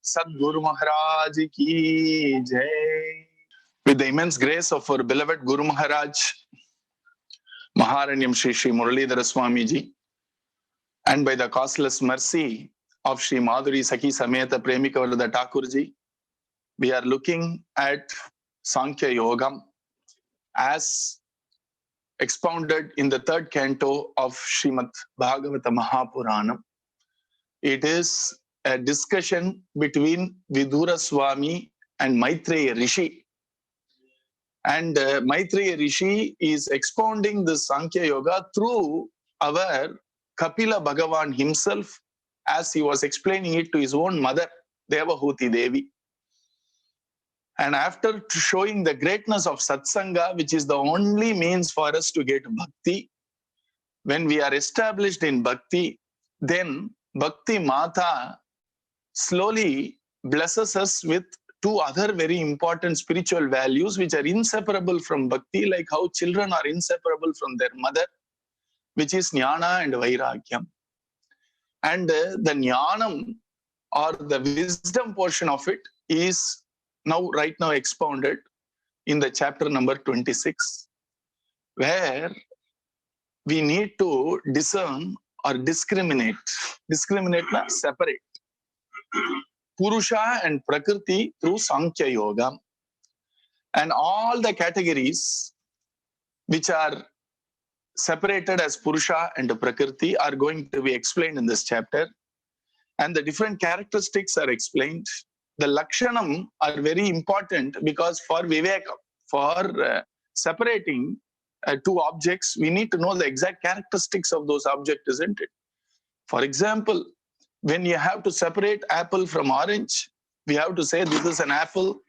Sadguru Maharaj ki jai. With the immense grace of our beloved Guru Maharaj, Maharanyam Sri Muralidhara Swamiji, and by the causeless mercy of Sri Madhuri Sakhi Sameta Premika Varada Thakurji, we are looking at Sankhyayoga as expounded in the third canto of Srimad Bhagavatam Mahapuranam. It is a discussion between Vidura Swami and Maitreya Rishi. And Maitreya Rishi is expounding the Sankhya Yoga through our Kapila Bhagavan himself, as he was explaining it to his own mother, Devahuti Devi. And after showing the greatness of Satsanga, which is the only means for us to get Bhakti, when we are established in Bhakti, then Bhakti Mata slowly blesses us with two other very important spiritual values which are inseparable from Bhakti, like how children are inseparable from their mother, which is Jnana and Vairagyam. And the Jnanam or the wisdom portion of it is right now expounded in the chapter number 26, where we need to discern or discriminate, separate Purusha and Prakrti through Sankhya Yoga. And all the categories which are separated as Purusha and Prakrti are going to be explained in this chapter. And the different characteristics are explained. The Lakshanam are very important because for Viveka, for separating two objects, we need to know the exact characteristics of those objects, isn't it? For example, when you have to separate apple from orange, we have to say this is an apple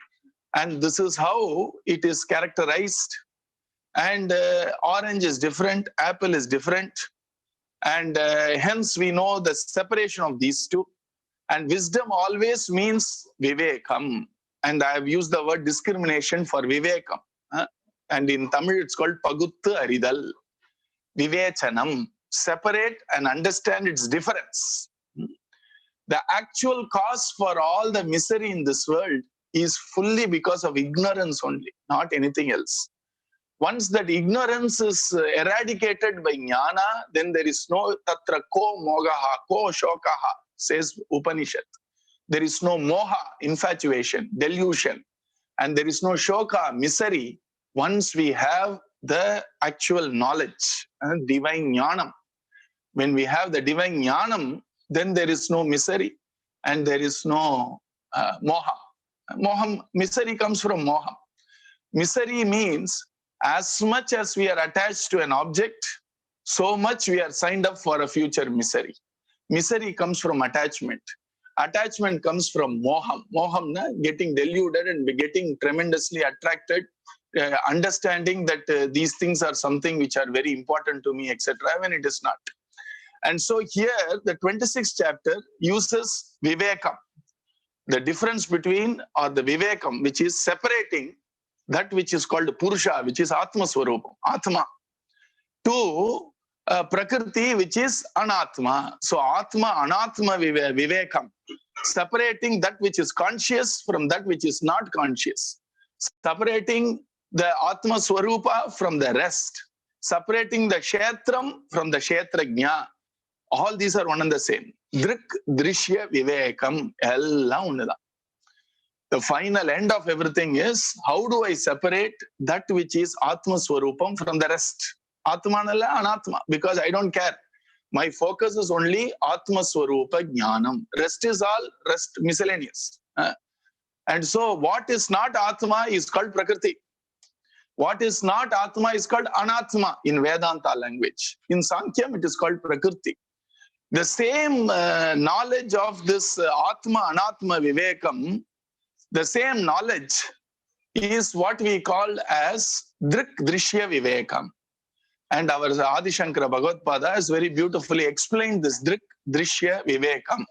and this is how it is characterized. And orange is different, apple is different. And hence we know the separation of these two. And wisdom always means vivekam. And I have used the word discrimination for vivekam. And in Tamil it's called paguttu aridal. Vivechanam. Separate and understand its difference. The actual cause for all the misery in this world is fully because of ignorance only, not anything else. Once that ignorance is eradicated by jnana, then there is no tatra ko mogaha, ko shokaha, says Upanishad. There is no moha, infatuation, delusion, and there is no shoka, misery, once we have the actual knowledge, divine jnanam. When we have the divine jnanam, then there is no misery and there is no moha. Misery comes from moha. Misery means as much as we are attached to an object, so much we are signed up for a future misery. Misery comes from attachment. Attachment comes from moham. Moham, getting deluded and getting tremendously attracted, understanding that these things are something which are very important to me, etc., when it is not. And so here, the 26th chapter uses vivekam, the difference between, or the vivekam, which is separating that which is called Purusha, which is Atma Swarupam, Atma, to Prakrti, which is Anatma. So Atma, Anatma vivekam, separating that which is conscious from that which is not conscious, separating the Atma Swarupa from the rest, separating the Kshetram from the Kshetrajna. All these are one and the same. Drik, Drishya, Vivekam, ella unnada. The final end of everything is, how do I separate that which is Atma Swarupam from the rest? Atma nalla Anatma, because I don't care. My focus is only Atma Swarupa Jnanam. Rest is all miscellaneous. And so what is not Atma is called Prakriti. What is not Atma is called Anatma in Vedanta language. In Sankhya, it is called Prakriti. The same knowledge of this Atma, Anatma, Vivekam, the same knowledge is what we call as Drik, Drishya, Vivekam. And our Adi Shankara Bhagavad has very beautifully explained this Drik, Drishya, Vivekam.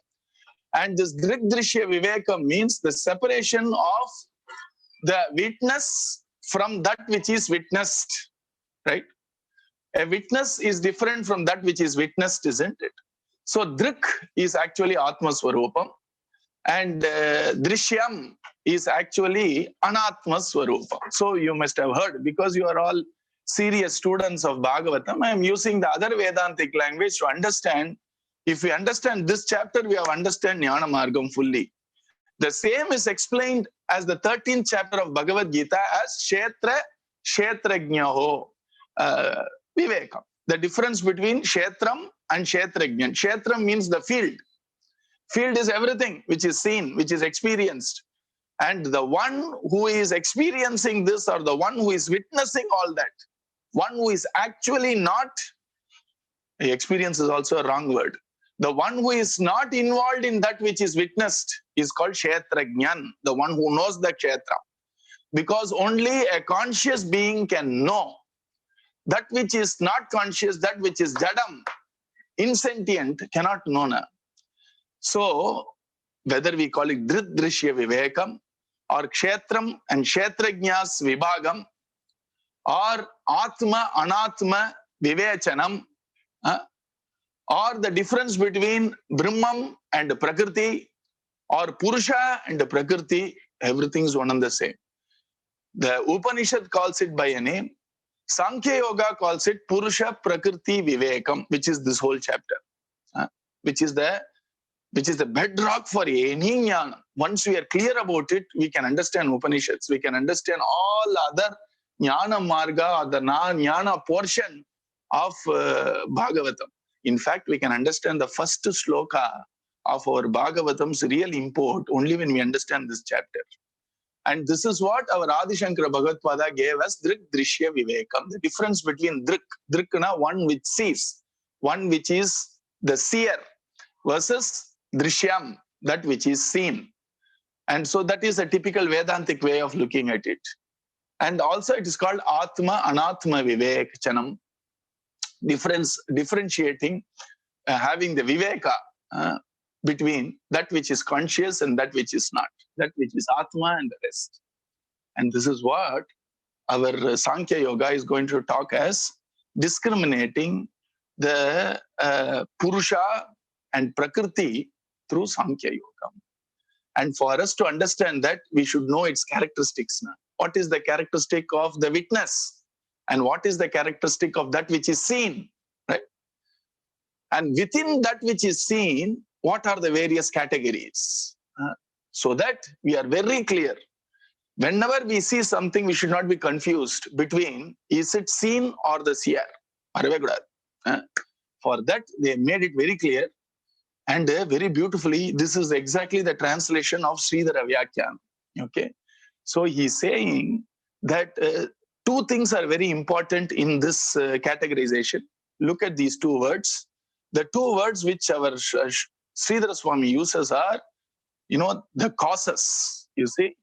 And this Drik, Drishya, Vivekam means the separation of the witness from that which is witnessed, right? A witness is different from that which is witnessed, isn't it? So Drik is actually Atma Swarupam. And Drishyam is actually Anatma Swarupa. So you must have heard, because you are all serious students of Bhagavatam, I am using the other Vedantic language to understand. If we understand this chapter, we have understand Jnana Margam fully. The same is explained as the 13th chapter of Bhagavad Gita as Kshetra, Kshetrajnaho, Vivekam. The difference between Kshetram and Kshetrajnan. Kshetram means the field. Field is everything which is seen, which is experienced. And the one who is experiencing this, or the one who is witnessing all that, one who is actually not, experience is also a wrong word. The one who is not involved in that which is witnessed is called Kshetrajnan, the one who knows the Kshetra. Because only a conscious being can know. That which is not conscious, that which is jadam, insentient, cannot know. So, whether we call it Dhrit Drishya Vivekam, or Kshetram and Kshetrajnas Vibhagam, or Atma Anatma Vivechanam, or the difference between Brahman and Prakrti, or Purusha and Prakrti, everything is one and the same. The Upanishad calls it by a name. Sankhyayoga calls it Purusha Prakrti Vivekam, which is this whole chapter, which is the bedrock for any jnana. Once we are clear about it, we can understand Upanishads. We can understand all other jnana marga, or the jnana portion of Bhagavatam. In fact, we can understand the first sloka of our Bhagavatam's real import only when we understand this chapter. And this is what our Adi Shankara Bhagavad gave us, Drik Drishya Vivekam. The difference between Drik, Drikna, one which sees, one which is the seer, versus Drishyam, that which is seen. And so that is a typical Vedantic way of looking at it. And also it is called Atma Anatma Vivekchanam, differentiating, having the Viveka between that which is conscious and that which is not, that which is Atma and the rest. And this is what our Sankhya Yoga is going to talk as discriminating the Purusha and Prakrti through Sankhya Yoga. And for us to understand that, we should know its characteristics now. What is the characteristic of the witness? And what is the characteristic of that which is seen? Right? And within that which is seen, what are the various categories? So that we are very clear. Whenever we see something, we should not be confused between is it seen or the seer. For that, they made it very clear. And very beautifully, this is exactly the translation of Sridhara Vyakhyana. Okay, so he's saying that two things are very important in this categorization. Look at these two words. The two words which our Sridhara Swami uses are, the causes, you see,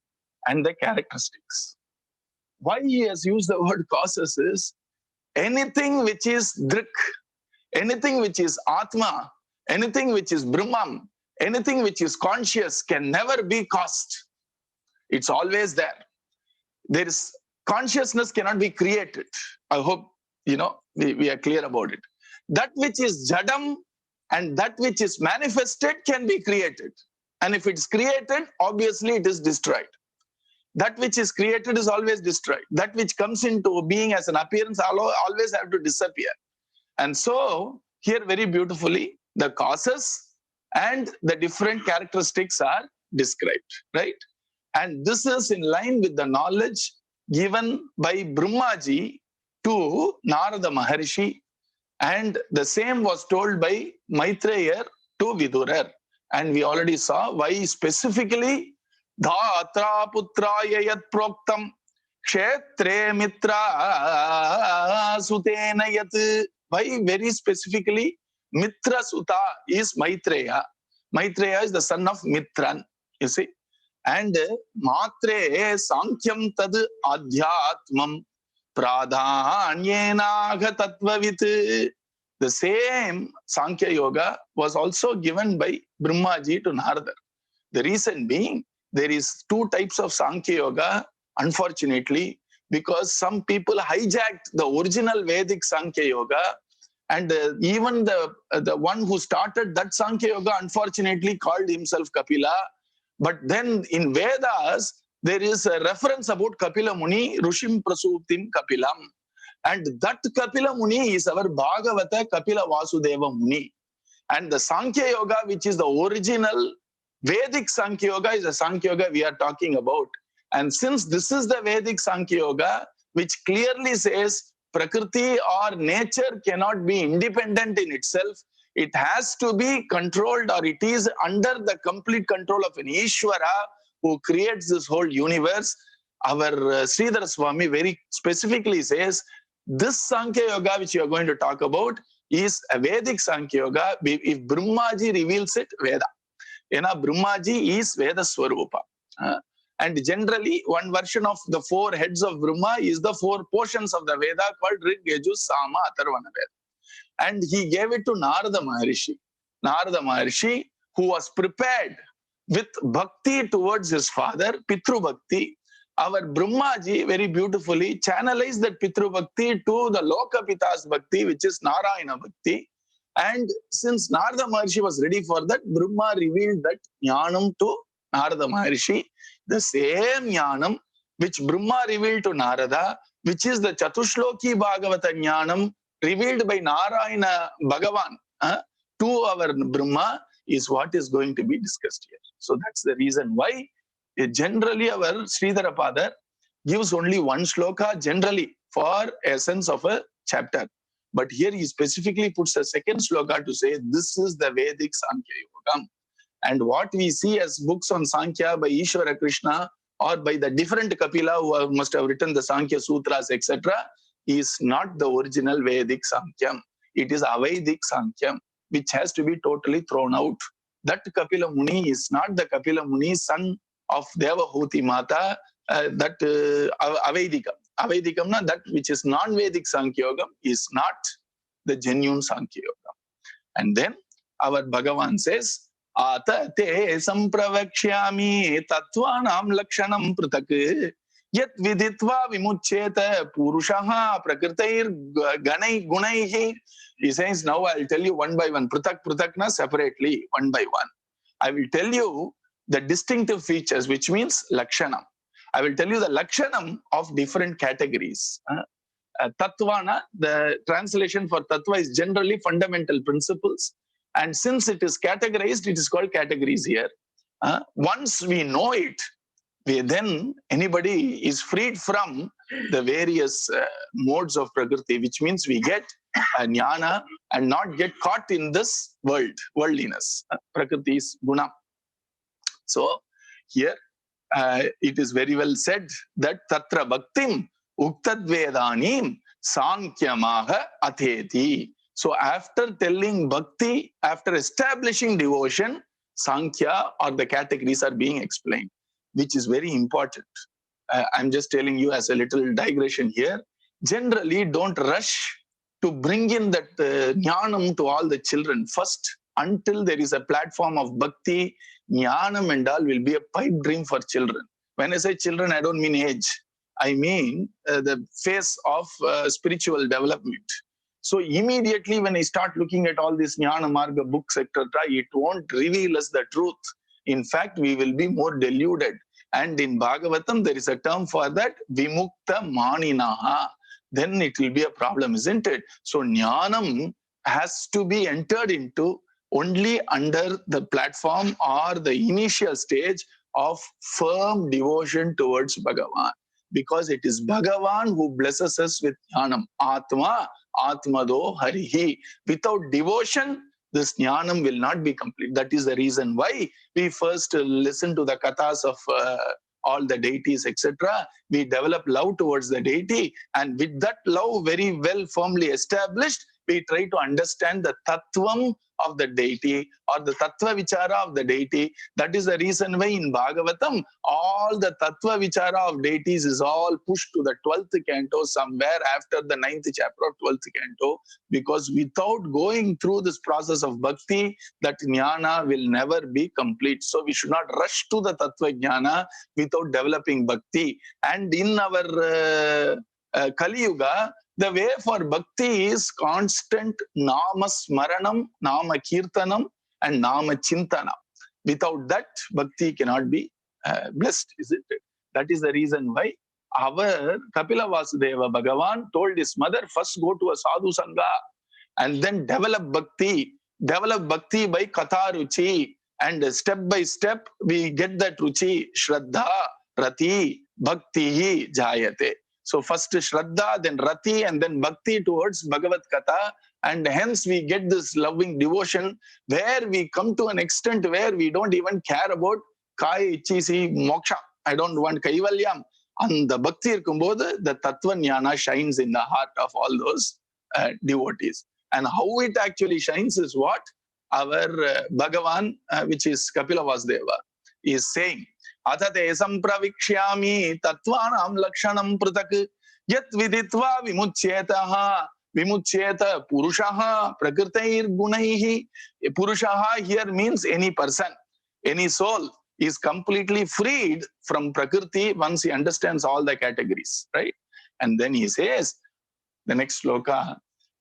and the characteristics. Why he has used the word causes is anything which is Drik, anything which is Atma, anything which is Brahman, anything which is conscious can never be caused. It's always there. There is consciousness cannot be created. I hope we are clear about it. That which is jadam and that which is manifested can be created. And if it's created, obviously it is destroyed. That which is created is always destroyed. That which comes into being as an appearance always have to disappear. And so here very beautifully, the causes and the different characteristics are described, right? And this is in line with the knowledge given by Brahmaji to Narada Maharishi, and the same was told by Maitreya to Vidurar. And we already saw why specifically Dhatra Putraya Yat Proktam Kshetre Mitra Sutena Yat. Why very specifically Mitra Suta is Maitreya. Maitreya is the son of Mitran, you see. And Matre Sankhyam Tad Adhyatmam Pradhanyenaga Tatvavit. The same Sankhya Yoga was also given by Brahmaji to Narada. The reason being, there is two types of Sankhya Yoga, unfortunately, because some people hijacked the original Vedic Sankhya Yoga, and even the one who started that Sankhya Yoga, unfortunately, called himself Kapila, But then in Vedas, there is a reference about Kapila Muni, Rushim Prasuptim Kapilam. And that Kapila Muni is our Bhagavata Kapilavasudeva Muni. And the Sankhyayoga, which is the original Vedic Sankhyayoga, is the Sankhyayoga we are talking about. And since this is the Vedic Sankhyayoga, which clearly says Prakriti or nature cannot be independent in itself, it has to be controlled, or it is under the complete control of an Ishvara who creates this whole universe. Our Sridhara Swami very specifically says, this Sankhya Yoga which you are going to talk about is a Vedic Sankhya Yoga. If Brahmaji reveals it, Veda. Brahmaji is Veda Swarupa. And generally, one version of the 4 heads of Brahma is the 4 portions of the Veda called Rig, Yajus, Sama, Atharvana Veda. And he gave it to Narada Maharishi. Narada Maharishi, who was prepared with bhakti towards his father, Pitru Bhakti. Our Brahmaji very beautifully channelized that Pitru Bhakti to the Lokapitas Bhakti, which is Narayana Bhakti. And since Narada Maharishi was ready for that, Brahma revealed that Jnanam to Narada Maharishi. The same Jnanam which Brahma revealed to Narada, which is the Chatushloki Bhagavata Jnanam revealed by Narayana Bhagavan to our Brahma, is what is going to be discussed here. So that's the reason why generally our Sridhara Padar gives only one sloka generally for essence of a chapter. But here he specifically puts a second sloka to say this is the Vedic Sankhya Yoga. And what we see as books on Sankhya by Ishvara Krishna or by the different Kapila who must have written the Sankhya Sutras, etc., is not the original Vedic Sankhya. It is Avedic Sankhya, which has to be totally thrown out. That Kapila Muni is not the Kapila Muni, son of Devahuti Mata, that Avedikam. Avedikam, that which is non-Vedic Sankhya Yoga, is not the genuine Sankhya Yoga. And then our Bhagavan says, Ata te sampravakshyami tattvanam lakshanam pratak yat viditva vimuccheta purushaha prakritair ganai gunaihi. He says, now I'll tell you one by one, pratakna separately, one by one. I will tell you the distinctive features, which means lakshanam. I will tell you the lakshanam of different categories. Tattvana, the translation for tattva is generally fundamental principles. And since it is categorized, it is called categories here. Once we know it, then anybody is freed from the various modes of Prakriti, which means we get Jnana and not get caught in this worldliness. Prakriti is guna. So here it is very well said that Tatra Bhaktim Uktadvedanim Sankyamaha Atheti. So after telling Bhakti, after establishing devotion, Sankhya or the categories are being explained, which is very important. I'm just telling you as a little digression here. Generally, don't rush to bring in that Jnanam to all the children first. Until there is a platform of Bhakti, Jnanam and all will be a pipe dream for children. When I say children, I don't mean age. I mean the phase of spiritual development. So immediately when I start looking at all these Jnana Marga books, etc., it won't reveal us the truth. In fact, we will be more deluded. And in Bhagavatam, there is a term for that, Vimukta Maninaha. Then it will be a problem, isn't it? So Jnanam has to be entered into only under the platform or the initial stage of firm devotion towards Bhagavan. Because it is Bhagavan who blesses us with Jnanam. Atma, Atmado Harihi. Without devotion, this Jnanam will not be complete. That is the reason why we first listen to the kathas of all the deities, etc. We develop love towards the deity, and with that love very well firmly established, we try to understand the tattvam of the deity or the tattva vichara of the deity. That is the reason why in Bhagavatam, all the tattva vichara of deities is all pushed to the 12th canto, somewhere after the 9th chapter of 12th canto, because without going through this process of bhakti, that jnana will never be complete. So we should not rush to the tattva jnana without developing bhakti. And in our Kali Yuga, the way for bhakti is constant nama smaranam, nama kirtanam, and nama chintana. Without that, bhakti cannot be blessed, isn't it? That is the reason why our Kapilavasudeva Bhagavan told his mother, first go to a sadhu sangha and then develop bhakti. Develop bhakti by katha ruchi. And step by step, we get that ruchi, shraddha, rati, bhakti jayate. So first shraddha, then rati, and then bhakti towards Bhagavad Katha. And hence we get this loving devotion where we come to an extent where we don't even care about kaya, ichisi, moksha. I don't want kaivalyam. And the bhakti irkumbodhu, the tattva jnana shines in the heart of all those devotees. And how it actually shines is what our Bhagavan, which is Kapilavasudeva, is saying. Atate sampravikshyami tattvanam lakshanam pratak yat viditva vimuchyetaha vimuchyeta purushaha prakrtair gunaihi. Purushaha here means any person, any soul is completely freed from prakrti once he understands all the categories, right? And then he says, the next sloka,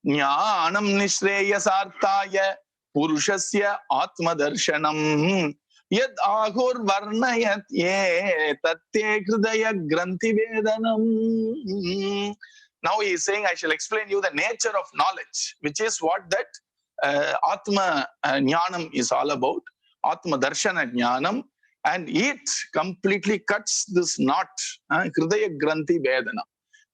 Jnanam nishreyasartaya purushasya atmadarshanam yad ahur varnayat ye tatte hridaya granthi vedanam. Now he is saying, I shall explain you the nature of knowledge, which is what that Atma Jnanam is all about, Atma Darshana Jnanam, and it completely cuts this knot, Hridaya Granthi Vedana.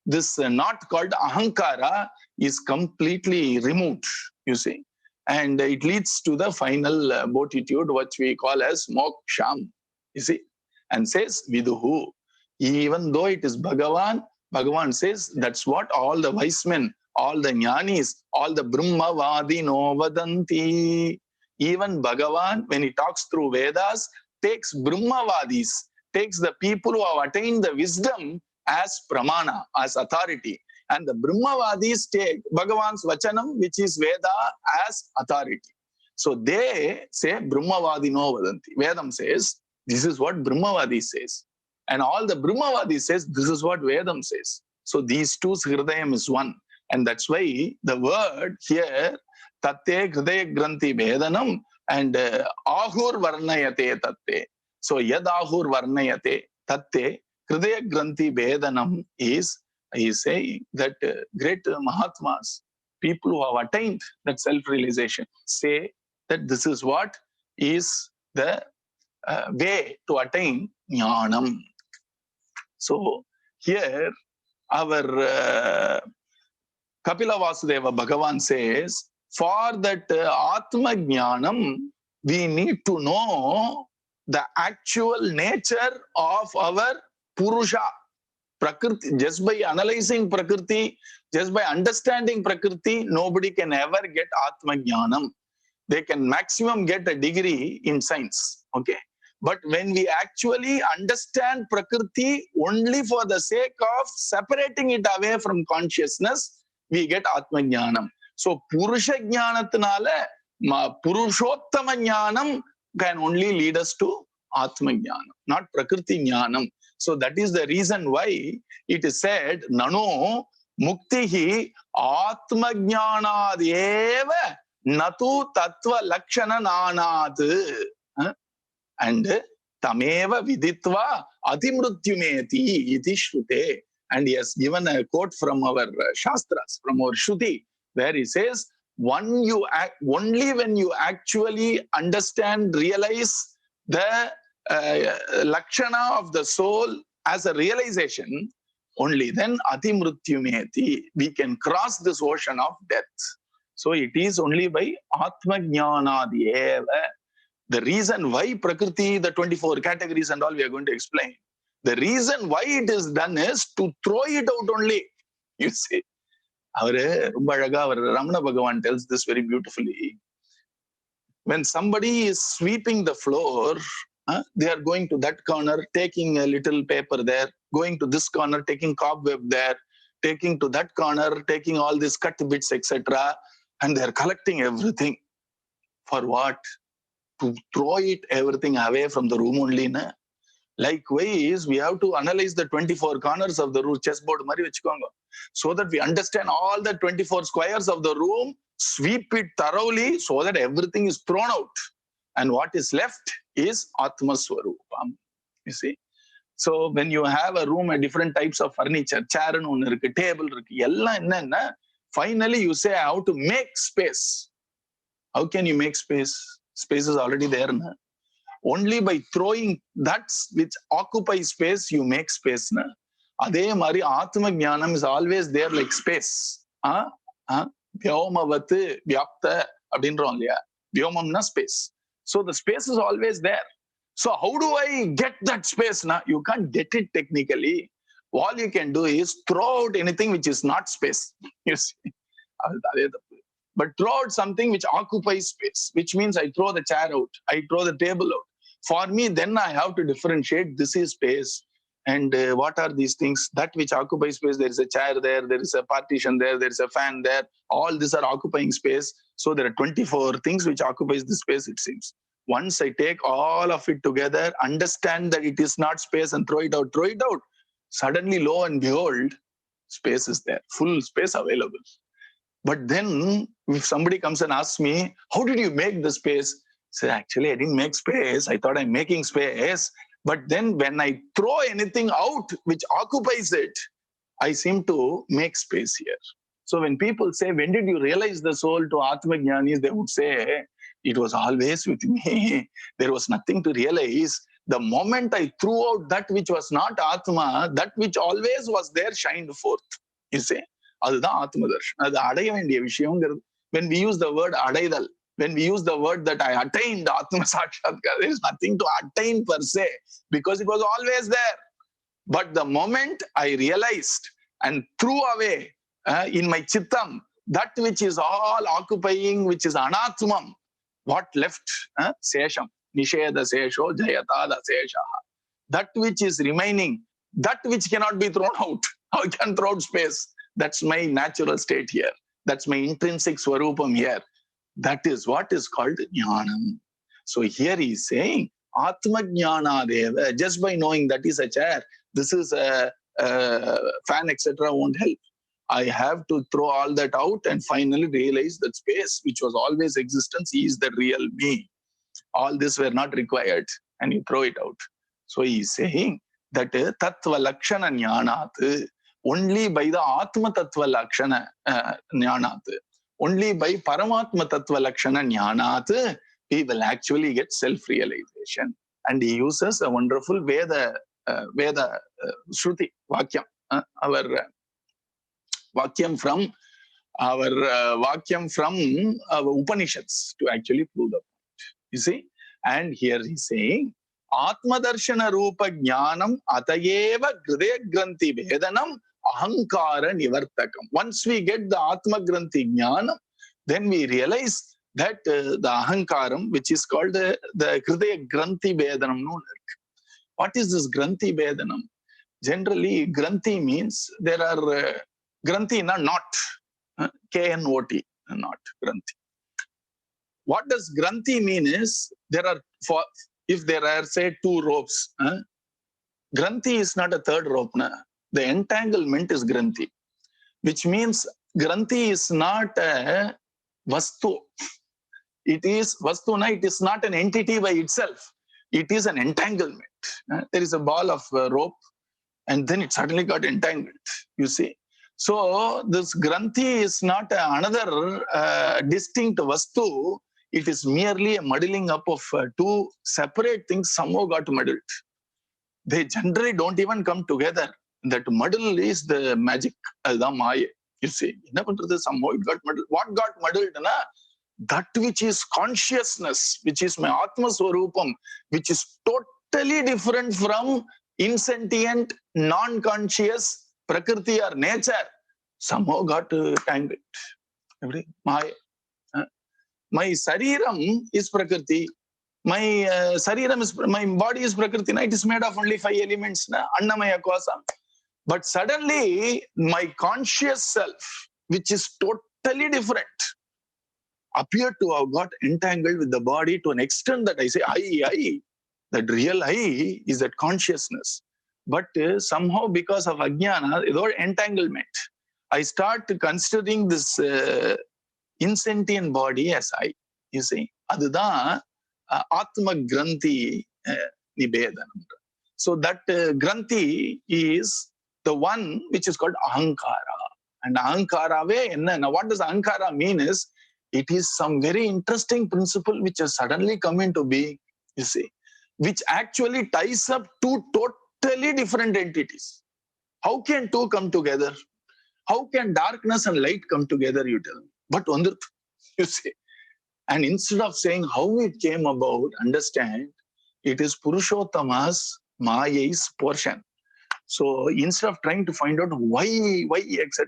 This knot called Ahankara is completely removed, you see, and it leads to the final beatitude, which we call as Moksham, you see, and says Viduhu. Even though it is Bhagavan, Bhagavan says that's what all the wise men, all the jnanis, all the Brahmavadi Novadanti. Even Bhagavan, when he talks through Vedas, takes Brahmavadis, takes the people who have attained the wisdom as pramana, as authority. And the Brahmavadis take Bhagavan's Vachanam, which is Veda, as authority. So they say Brahmavadi Novadanti. Vedam says, this is what Brahmavadi says. And all the Brahmavadi says, this is what Vedam says. So these two Hridayam is one. And that's why the word here, Tatte Hridaya Granthi Vedanam and Ahur Varnayate Tatte. So Yad Ahur Varnayate Tatte Hridaya Granthi Vedanam is saying that great Mahatmas, people who have attained that self-realization, say that this is what is the way to attain Jnanam. So here our Kapilavasudeva Bhagavan says, for that Atma Jnanam, we need to know the actual nature of our Purusha, Prakriti. Just by analyzing Prakriti, just by understanding Prakriti, nobody can ever get Atma Jnanam. They can maximum get a degree in science, okay? But when we actually understand Prakriti only for the sake of separating it away from consciousness, we get Atma Jnanam. So Purusha Jnanatnala, Purushottama Jnanam can only lead us to Atma Jnanam, not Prakriti Jnanam. So that is the reason why it is said, Nano Muktihi Atma Jnanad eva Natu Tattva Lakshana Nanat. And Tameva Viditva Atimrutyumeti iti Shrute. And he has given a quote from our Shastras, from our Shruti, where he says, only when you actually understand, realize the Lakshana of the soul as a realization, only then Atimrutyumeti, we can cross this ocean of death. So it is only by Atma Jnanadi eva. The reason why Prakriti, the 24 categories and all we are going to explain, the reason why it is done is to throw it out only. You see, Ramana Bhagavan tells this very beautifully. When somebody is sweeping the floor, they are going to that corner, taking a little paper there, going to this corner, taking cobweb there, taking to that corner, taking all these cut bits, etc. And they are collecting everything. For what? To throw it everything away from the room only. Na? Likewise, we have to analyze the 24 corners of the room, chessboard, so that we understand all the 24 squares of the room, sweep it thoroughly so that everything is thrown out. And what is left is Atma Swarupam. You see? So when you have a room, different types of furniture, chair and one table, finally you say, I have to make space. How can you make space? Space is already there. Na? Only by throwing that which occupies space, you make space. Na? Adhe mari Atma Jnanam is always there like space. Vyomavatu vyapta abindron liya. Vyomamna space. So the space is always there. So how do I get that space? Na? You can't get it technically. All you can do is throw out anything which is not space. You see? But throw out something which occupies space, which means I throw the chair out, I throw the table out. For me, then I have to differentiate, this is space. And what are these things? That which occupies space, there is a chair there is a partition there is a fan there. All these are occupying space. So there are 24 things which occupies the space, it seems. Once I take all of it together, understand that it is not space and throw it out, suddenly, lo and behold, space is there, full space available. But then, if somebody comes and asks me, how did you make the space? Say, actually, I didn't make space. I thought I'm making space. But then when I throw anything out which occupies it, I seem to make space here. So when people say, when did you realize the soul to Atma Jnanis? They would say, it was always with me. There was nothing to realize. The moment I threw out that which was not Atma, that which always was there shined forth. You see? அதுதான் ஆத்மதர்ஷன். அது அடைய வேண்டிய விஷயம்ங்கிறது. When we use the word அடைதல், when we use the word that I attained Atma Sakshatkar, there is nothing to attain per se, because it was always there. But the moment I realized and threw away in my chittam that which is all occupying, which is anatmam, what left? Sesham. Nisheda Sesho Jayatada Seshaha. That which is remaining, that which cannot be thrown out. How can throw out space? That's my natural state here. That's my intrinsic swarupam here. That is what is called jnanam. So here he is saying, Atma Jnana Deva, just by knowing that is a chair, this is a fan, etc., won't help. I have to throw all that out and finally realize that space, which was always existence, is the real me. All this were not required, and you throw it out. So he is saying that Tattva Lakshana Jnanat, only by the Atma Tattva Lakshana Jnanat, only by Paramatma Tattva Lakshana Jnanat, we will actually get self-realization. And he uses a wonderful Veda Shruti, Vakyam, our Vakyam from our Upanishads to actually prove the point. You see? And here he's saying, Atma Darshana Rupa Jnanam Atayeva Gridaya Granthi Vedanam Ahankara Nivartakam. Once we get the Atma Granthi Jnanam, then we realize that the Ahankaram, which is called the Gridaya Granthi Vedanam. What is this Granthi Vedanam? Generally, Granthi means there are Granthi, not K-N-O-T, not Granthi. What does Granthi mean is, if there are, say, 2 ropes, Granthi is not a third rope. The entanglement is Granthi, which means Granthi is not a Vastu. It is Vastuna, it is not an entity by itself. It is an entanglement. There is a ball of rope and then it suddenly got entangled, you see. So this Granthi is not another distinct Vastu. It is merely a muddling up of 2 separate things somehow got muddled. They generally don't even come together. That muddle is the magic, the Maya. You see, somehow it got muddled. What got muddled? That which is consciousness, which is my Atma Swarupam, which is totally different from insentient, non-conscious Prakriti or nature, somehow got tangled. Maya. My Sariram is Prakriti. My Sariram is, my body is Prakriti. It is made of only 5 elements. Annamaya Kosa. But suddenly, my conscious self, which is totally different, appeared to have got entangled with the body to an extent that I say, I. That real I is that consciousness. But somehow because of Ajnana, or entanglement, I start considering this insentient body as I. You see, அதுதான் Atma Granthi Nibedanam. So that Granthi is the one which is called Ahankara. And Ahankara, now what does Ahankara mean is, it is some very interesting principle which has suddenly come into being, you see, which actually ties up two totally different entities. How can two come together? How can darkness and light come together, you tell me? But you see. And instead of saying how it came about, understand, it is Purushottama's Maya's portion. So instead of trying to find out why, etc.,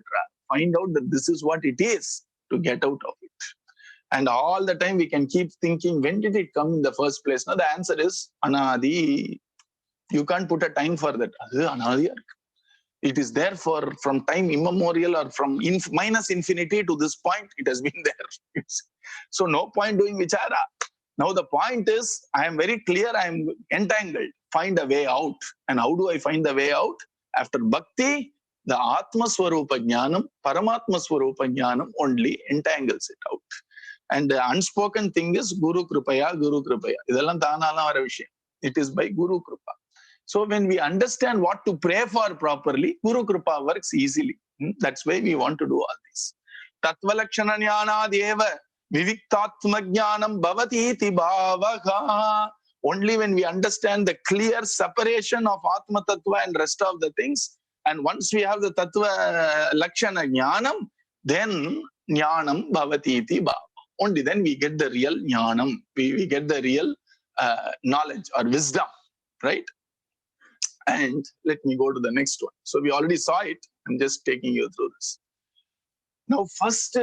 find out that this is what it is to get out of it. And all the time we can keep thinking, when did it come in the first place? Now the answer is Anadi. You can't put a time for that. Anadi. It is there from time immemorial, or from minus infinity to this point, it has been there. So no point doing vichara. Now the point is, I am very clear, I am entangled. Find a way out. And how do I find the way out? After bhakti, the Atma Swarupa Jnanam, Paramatma Swarupa Jnanam only entangles it out. And the unspoken thing is Guru Kripaya, Guru Kripaya. It is by Guru Kripa. So when we understand what to pray for properly, Guru Kripa works easily. That's why we want to do all this. Tattva Lakshana Jnana Deva Viviktatma Jnanam Bhavati Iti Bhavaha. Only when we understand the clear separation of Atma Tattva and rest of the things, and once we have the Tattva Lakshana Jnanam, then Jnanam Bhavati Iti Bhava. Only then we get the real Jnanam. We get the real knowledge or wisdom, right? And let me go to the next one. So we already saw it. I'm just taking you through this. Now, first,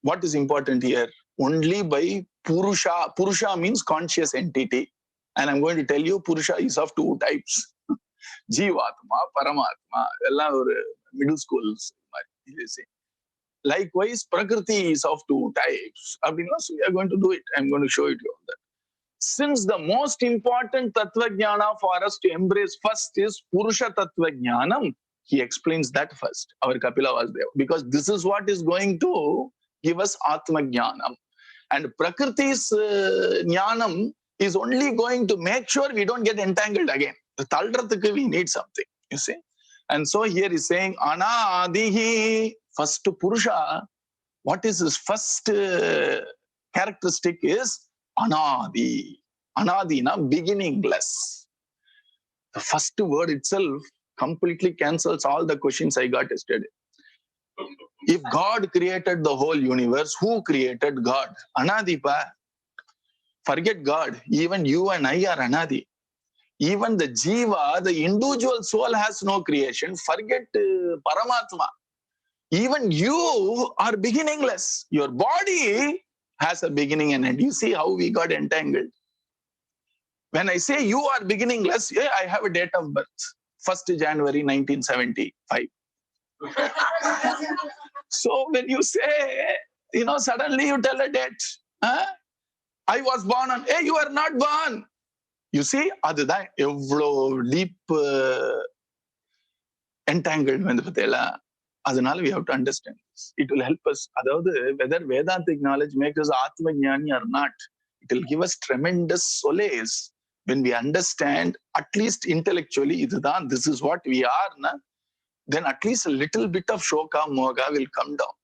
what is important here? Only by Purusha. Purusha means conscious entity. And I'm going to tell you, Purusha is of two types. Jivatma, Paramatma, middle schools. Likewise, Prakrti is of two types. So we are going to do it. I'm going to show it you all that. Since the most important Tattva Jnana for us to embrace first is Purusha Tattva Jnanam, he explains that first, our Kapilavasudeva, because this is what is going to give us Atma Jnanam. And Prakriti's Jnanam is only going to make sure we don't get entangled again. The Taldrathukku we need something, you see. And so here he's saying, Anadihi, first Purusha, what is his first characteristic is Anadi. Anadi, beginningless. The first word itself completely cancels all the questions I got yesterday. If God created the whole universe, who created God? Anadi pa. Forget God. Even you and I are Anadi. Even the Jiva, the individual soul, has no creation. Forget Paramatma. Even you are beginningless. Your body has a beginning and end. You see how we got entangled. When I say you are beginningless, I have a date of birth. 1st January 1975. So when you say, suddenly you tell a date. I was born on, you are not born. You see, அதுதான் எவ்வளோ deep entanglement பத்தியெல்லாம். அதனால we have to understand this. It will help us. அதாவது whether Vedantic knowledge makes us Atma Jnani or not, it will give us tremendous solace when we understand, at least intellectually, இதுதான், this is what we are, then at least a little bit of Shoka Moga will come down.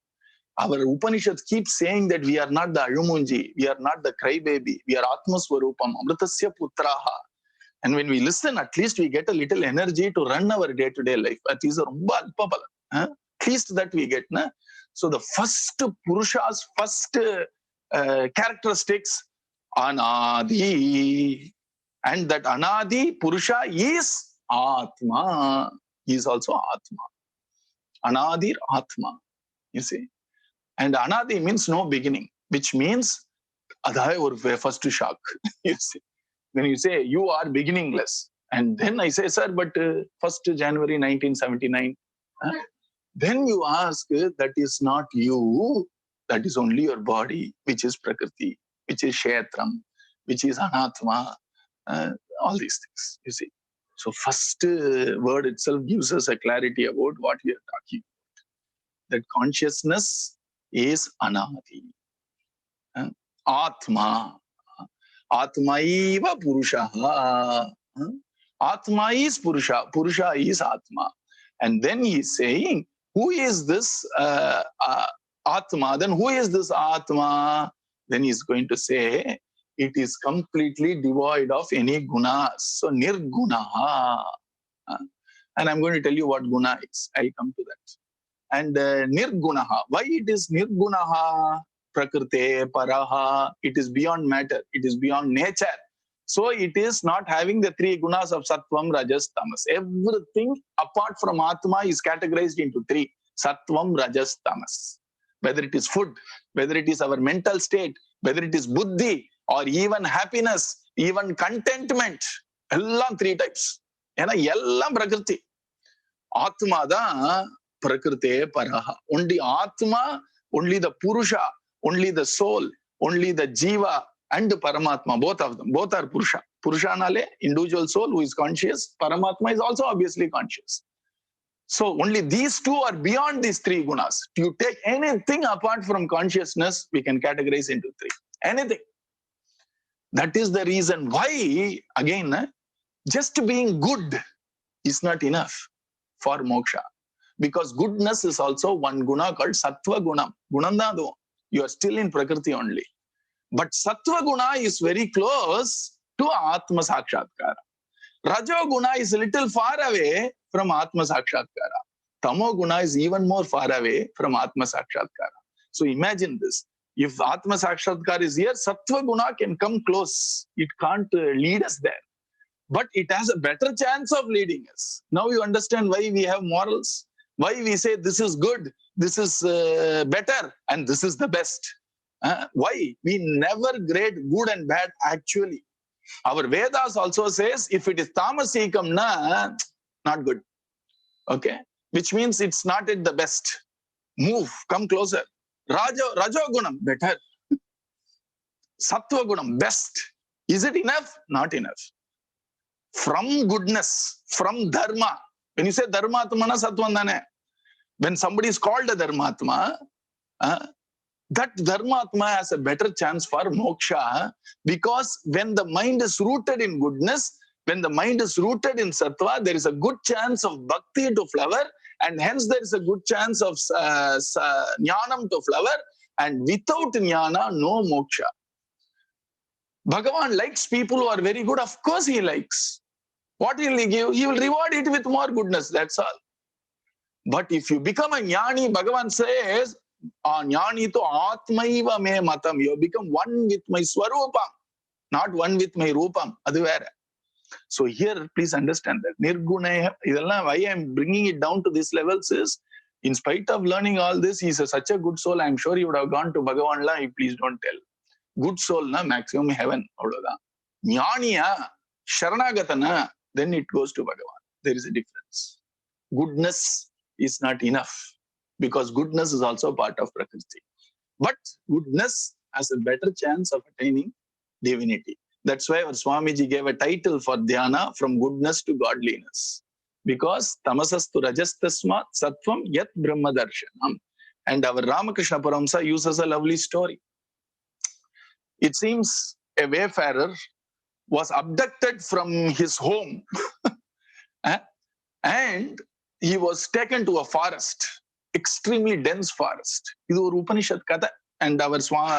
Our Upanishads keep saying that we are not the Alumunji, we are not the crybaby, we are Atma Swarupam, Amritasya Putraha. And when we listen, at least we get a little energy to run our day-to-day life. At least that we get. So the first Purusha's first characteristics, Anadi. And that Anadi Purusha is Atma. He is also Atma. Anadir Atma. You see. And Anadi means no beginning, which means adha or first shock. You see. When you say you are beginningless, and then I say, sir, but 1st January 1979, then you ask, that is not you, that is only your body, which is Prakriti, which is Kshetram, which is Anatma, all these things, you see. So first word itself gives us a clarity about what we are talking about. That consciousness is Anadi. Atma. Atmaiva Purusha. Atma is Purusha. Purusha is Atma. And then he is saying, who is this Atma? Then who is this Atma? Then he is going to say, it is completely devoid of any gunas. So nirguna. And I'm going to tell you what guna is. I'll come to that. And nirgunaha. Why it is nirgunaha? Prakrite, paraha. It is beyond matter. It is beyond nature. So it is not having the three gunas of sattvam, rajas, tamas. Everything apart from Atma is categorized into three. Sattvam, rajas, tamas. Whether it is food, whether it is our mental state, whether it is buddhi, or even happiness, even contentment. Ellam three types. Ellam prakriti. Atma da prakrite paraha. Only Atma, only the Purusha, only the soul, only the Jiva, and Paramatma, both of them, both are Purusha. Purusha nale, individual soul who is conscious. Paramatma is also obviously conscious. So only these two are beyond these three gunas. You take anything apart from consciousness, we can categorize into three. Anything. That is the reason why, again, just being good is not enough for moksha. Because goodness is also one guna called Sattva Gunam. Gunandado. You are still in Prakriti only. But Sattva Guna is very close to Atma Sakshatkara. Rajo Guna is a little far away from Atma Sakshatkara. Tamo Guna is even more far away from Atma Sakshatkara. So imagine this. If Atma Sakshatkara is here, Sattva Guna can come close. It can't lead us there. But it has a better chance of leading us. Now you understand why we have morals. Why we say this is good, this is better, and this is the best. Why? We never grade good and bad actually. Our Vedas also says if it is tamasikam, not good. Okay? Which means it's not at the best. Move, come closer. Rajo Gunam, better. Sattva Gunam, best. Is it enough? Not enough. From goodness, from dharma. When you say dharmatmana sattvam, when somebody is called a dharmatma, that dharmatma has a better chance for moksha, because when the mind is rooted in goodness, when the mind is rooted in sattva, there is a good chance of bhakti to flower, and hence there is a good chance of jnanam to flower, and without jnana, no moksha. Bhagavan likes people who are very good. Of course he likes. What will he give? He will reward it with more goodness, that's all. But if you become a jnani, Bhagavan says, jnani to atmaiva me matam. You become one with my swarupam, not one with my rupam. Adu vera. So here, please understand that. Nirguna, why I am bringing it down to these levels is, in spite of learning all this, he is such a good soul. I am sure he would have gone to Bhagavan la, please don't tell. Good soul, na, maximum heaven. Jnaniya, Sharanagatana, then it goes to Bhagavan. There is a difference. Goodness is not enough, because goodness is also part of Prakriti. But goodness has a better chance of attaining divinity. That's why our Swamiji gave a title for dhyana, from goodness to godliness. Because tamasastu rajastasmat sattvam yat brahma darshanam. And our Ramakrishna Paramsa uses a lovely story. It seems a wayfarer was abducted from his home and he was taken to a forest, extremely dense forest. This is an Upanishad Katha, and our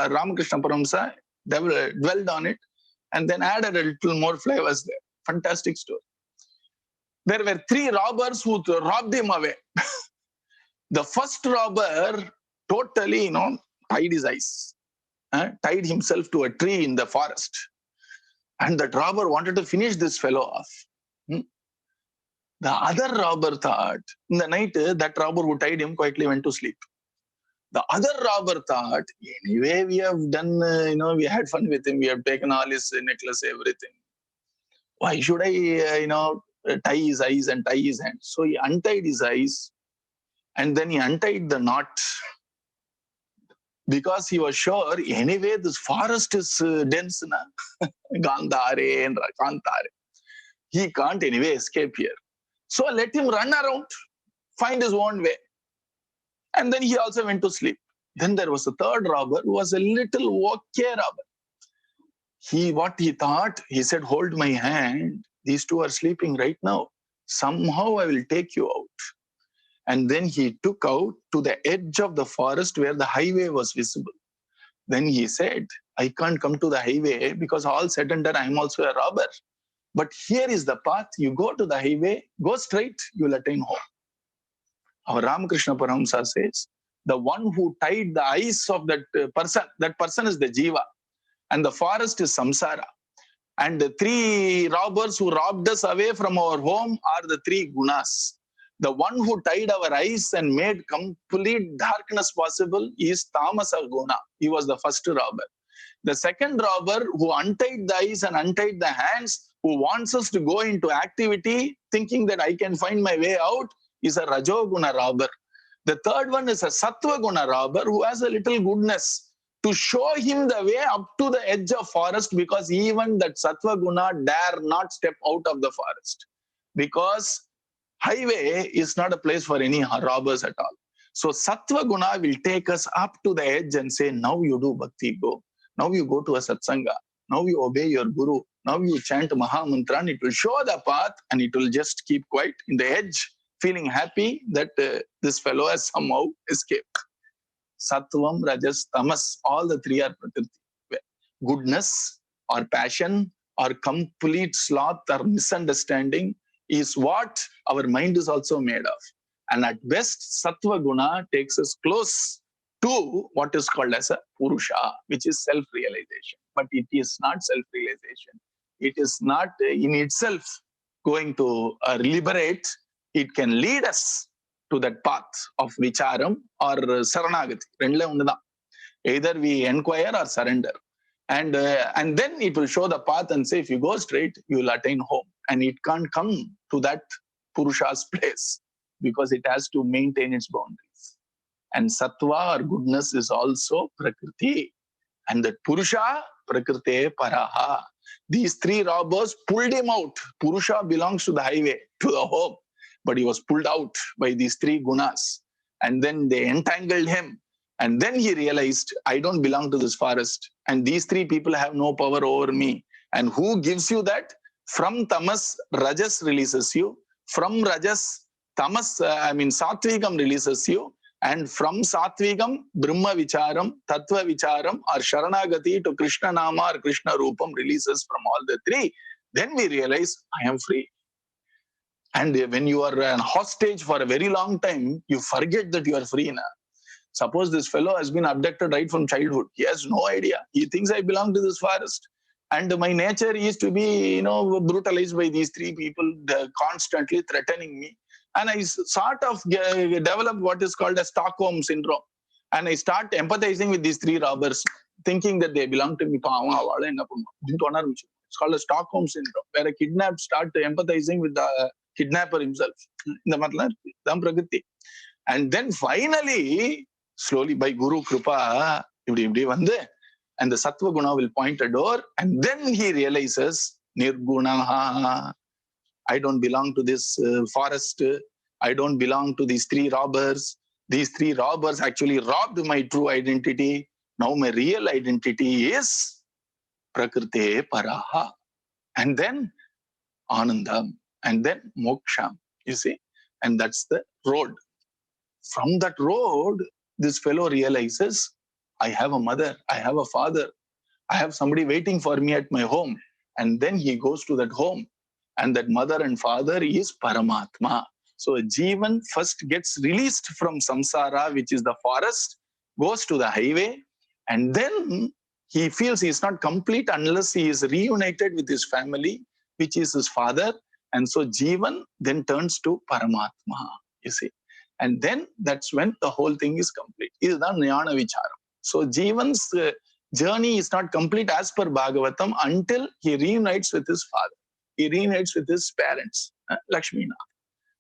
Ramakrishna Paramsa dwelled on it and then added a little more flavors there. Fantastic story. There were 3 robbers who robbed him away. The first robber totally, tied his eyes, tied himself to a tree in the forest. And that robber wanted to finish this fellow off. The other robber thought, in the night, that robber who tied him quietly went to sleep. The other robber thought, anyway, we have done, we had fun with him. We have taken all his necklace, everything. Why should I, tie his eyes and tie his hands? So he untied his eyes and then he untied the knot, because he was sure, anyway, this forest is dense, Gandhare and Kantare. He can't anyway escape here. So let him run around, find his own way. And then he also went to sleep. Then there was a third robber who was a little okay robber. what he thought, he said, hold my hand. These two are sleeping right now. Somehow I will take you out. And then he took out to the edge of the forest where the highway was visible. Then he said, I can't come to the highway because all said and done, I'm also a robber. But here is the path. You go to the highway, go straight, you'll attain home. Our Ramakrishna Paramahamsa says, the one who tied the eyes of that person is the jiva. And the forest is samsara. And the three robbers who robbed us away from our home are the three gunas. The one who tied our eyes and made complete darkness possible is tamasa guna. He was the first robber. The second robber who untied the eyes and untied the hands, who wants us to go into activity, thinking that I can find my way out, is a rajoguna robber. The third one is a sattva guna robber who has a little goodness to show him the way up to the edge of forest, because even that sattva guna dare not step out of the forest, because highway is not a place for any robbers at all. So sattva guna will take us up to the edge and say, now you do bhakti, go. Now you go to a satsanga. Now you obey your guru. Now you chant Mahamantra, and it will show the path, and it will just keep quiet in the edge, feeling happy that this fellow has somehow escaped. Sattvam, Rajas, Tamas, all the three are Prakriti. Goodness or passion or complete sloth or misunderstanding is what our mind is also made of. And at best, Sattva Guna takes us close to what is called as a Purusha, which is self-realization. But it is not self-realization. It is not in itself going to liberate. It can lead us to that path of Vicharam or Saranagati. Either we inquire or surrender. And then it will show the path and say, if you go straight, you will attain home. And it can't come to that Purusha's place because it has to maintain its boundaries. And Sattva or goodness is also Prakriti. And that Purusha, Prakriti, Paraha. These three robbers pulled him out. Purusha belongs to the highway, to the home. But he was pulled out by these three gunas. And then they entangled him. And then he realized, I don't belong to this forest. And these three people have no power over me. And who gives you that? From Tamas, Rajas releases you. From Rajas, Satvikam releases you. And from Satvikam, Brahma Vicharam, Tattva Vicharam, or Sharanagati to Krishna Nama or Krishna Rupam releases from all the three. Then we realize, I am free. And when you are a hostage for a very long time, you forget that you are free now. Suppose this fellow has been abducted right from childhood. He has no idea. He thinks I belong to this forest. And my nature is to be, brutalized by these three people constantly threatening me. And I sort of develop what is called a Stockholm syndrome. And I start empathizing with these three robbers, thinking that they belong to me. It's called a Stockholm syndrome, where a kidnapped start empathizing with the kidnapper himself. And then finally, slowly by Guru Kripa, and the Sattva Guna will point a door, and then he realizes, Nirguna, I don't belong to this forest. I don't belong to these three robbers. These three robbers actually robbed my true identity. Now my real identity is Prakriti Paraha. And then Anandam. And then Moksham. You see? And that's the road. From that road, this fellow realizes, I have a mother, I have a father, I have somebody waiting for me at my home. And then he goes to that home. And that mother and father is Paramatma. So a Jivan first gets released from samsara, which is the forest, goes to the highway, and then he feels he is not complete unless he is reunited with his family, which is his father. And so Jivan then turns to Paramatma, you see. And then that's when the whole thing is complete. This is the Jnana Vicharam. So Jivan's journey is not complete as per Bhagavatam until he reunites with his father. He reunites with his parents, Lakshmina.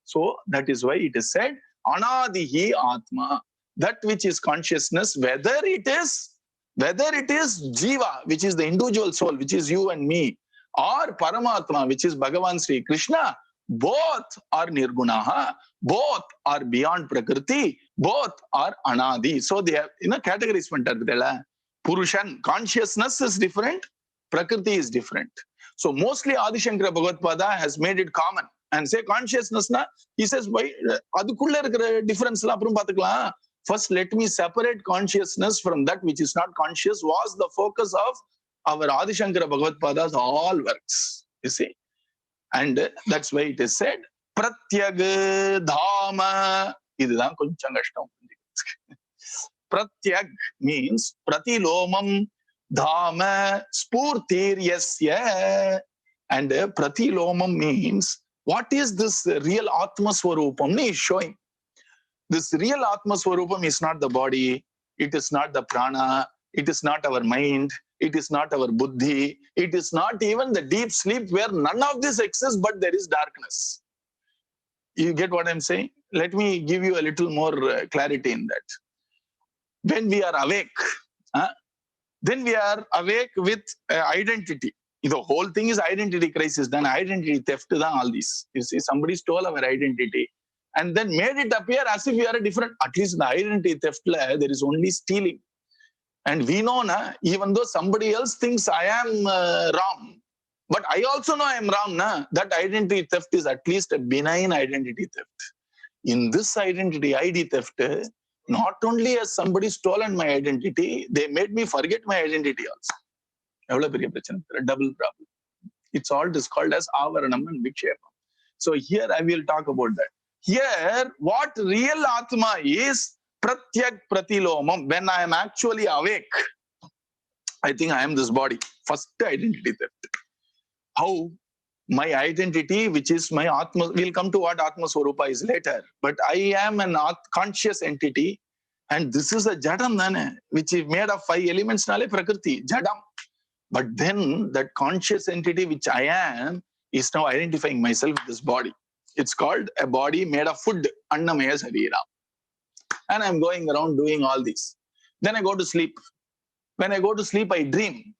So that is why it is said, Anadihi Atma, that which is consciousness, whether it is Jiva, which is the individual soul, which is you and me, or Paramatma, which is Bhagavan Sri Krishna, both are Nirgunaha, both are beyond Prakriti, both are Anadi. So they have categories. Purushan, consciousness is different, Prakriti is different. So mostly Adi Shankara Bhagavad has made it common and say consciousness na, he says, why difference la appuram paathukalam. First, let me separate consciousness from that which is not conscious was the focus of our Adi Shankara Bhagavad all works. You see? And that's why it is said, Pratyag Dhama. Idhaan koncham kashtam. Pratyag means Pratilomam Dhama Spurtir Yasya. And Pratilomam means what is this real Atma Swarupam? He is showing. This real Atma Swarupam is not the body, it is not the prana, it is not our mind, it is not our buddhi, it is not even the deep sleep where none of this exists but there is darkness. You get what I'm saying? Let me give you a little more clarity in that. When we are awake, then we are awake with identity. The whole thing is identity crisis, then identity theft, all these. You see, somebody stole our identity and then made it appear as if we are a different, at least in the identity theft, there is only stealing. And we know, even though somebody else thinks I am wrong, but I also know I am wrong, that identity theft is at least a benign identity theft. In this identity, ID theft, not only has somebody stolen my identity, they made me forget my identity also. A double problem. It's all just called as avaranam and vikshepam. So here I will talk about that. Here, what real Atma is, Pratyak Pratilomam. When I am actually awake, I think I am this body. First identity theft. How my identity, which is my Atma, we'll come to what Atma Swarupa is later. But I am an conscious entity, and this is a Jadam, which is made of 5 elements, Prakriti, Jadam. But then that conscious entity which I am is now identifying myself with this body. It's called a body made of food, Annamaya Sarira. And I'm going around doing all this. Then I go to sleep. When I go to sleep, I dream.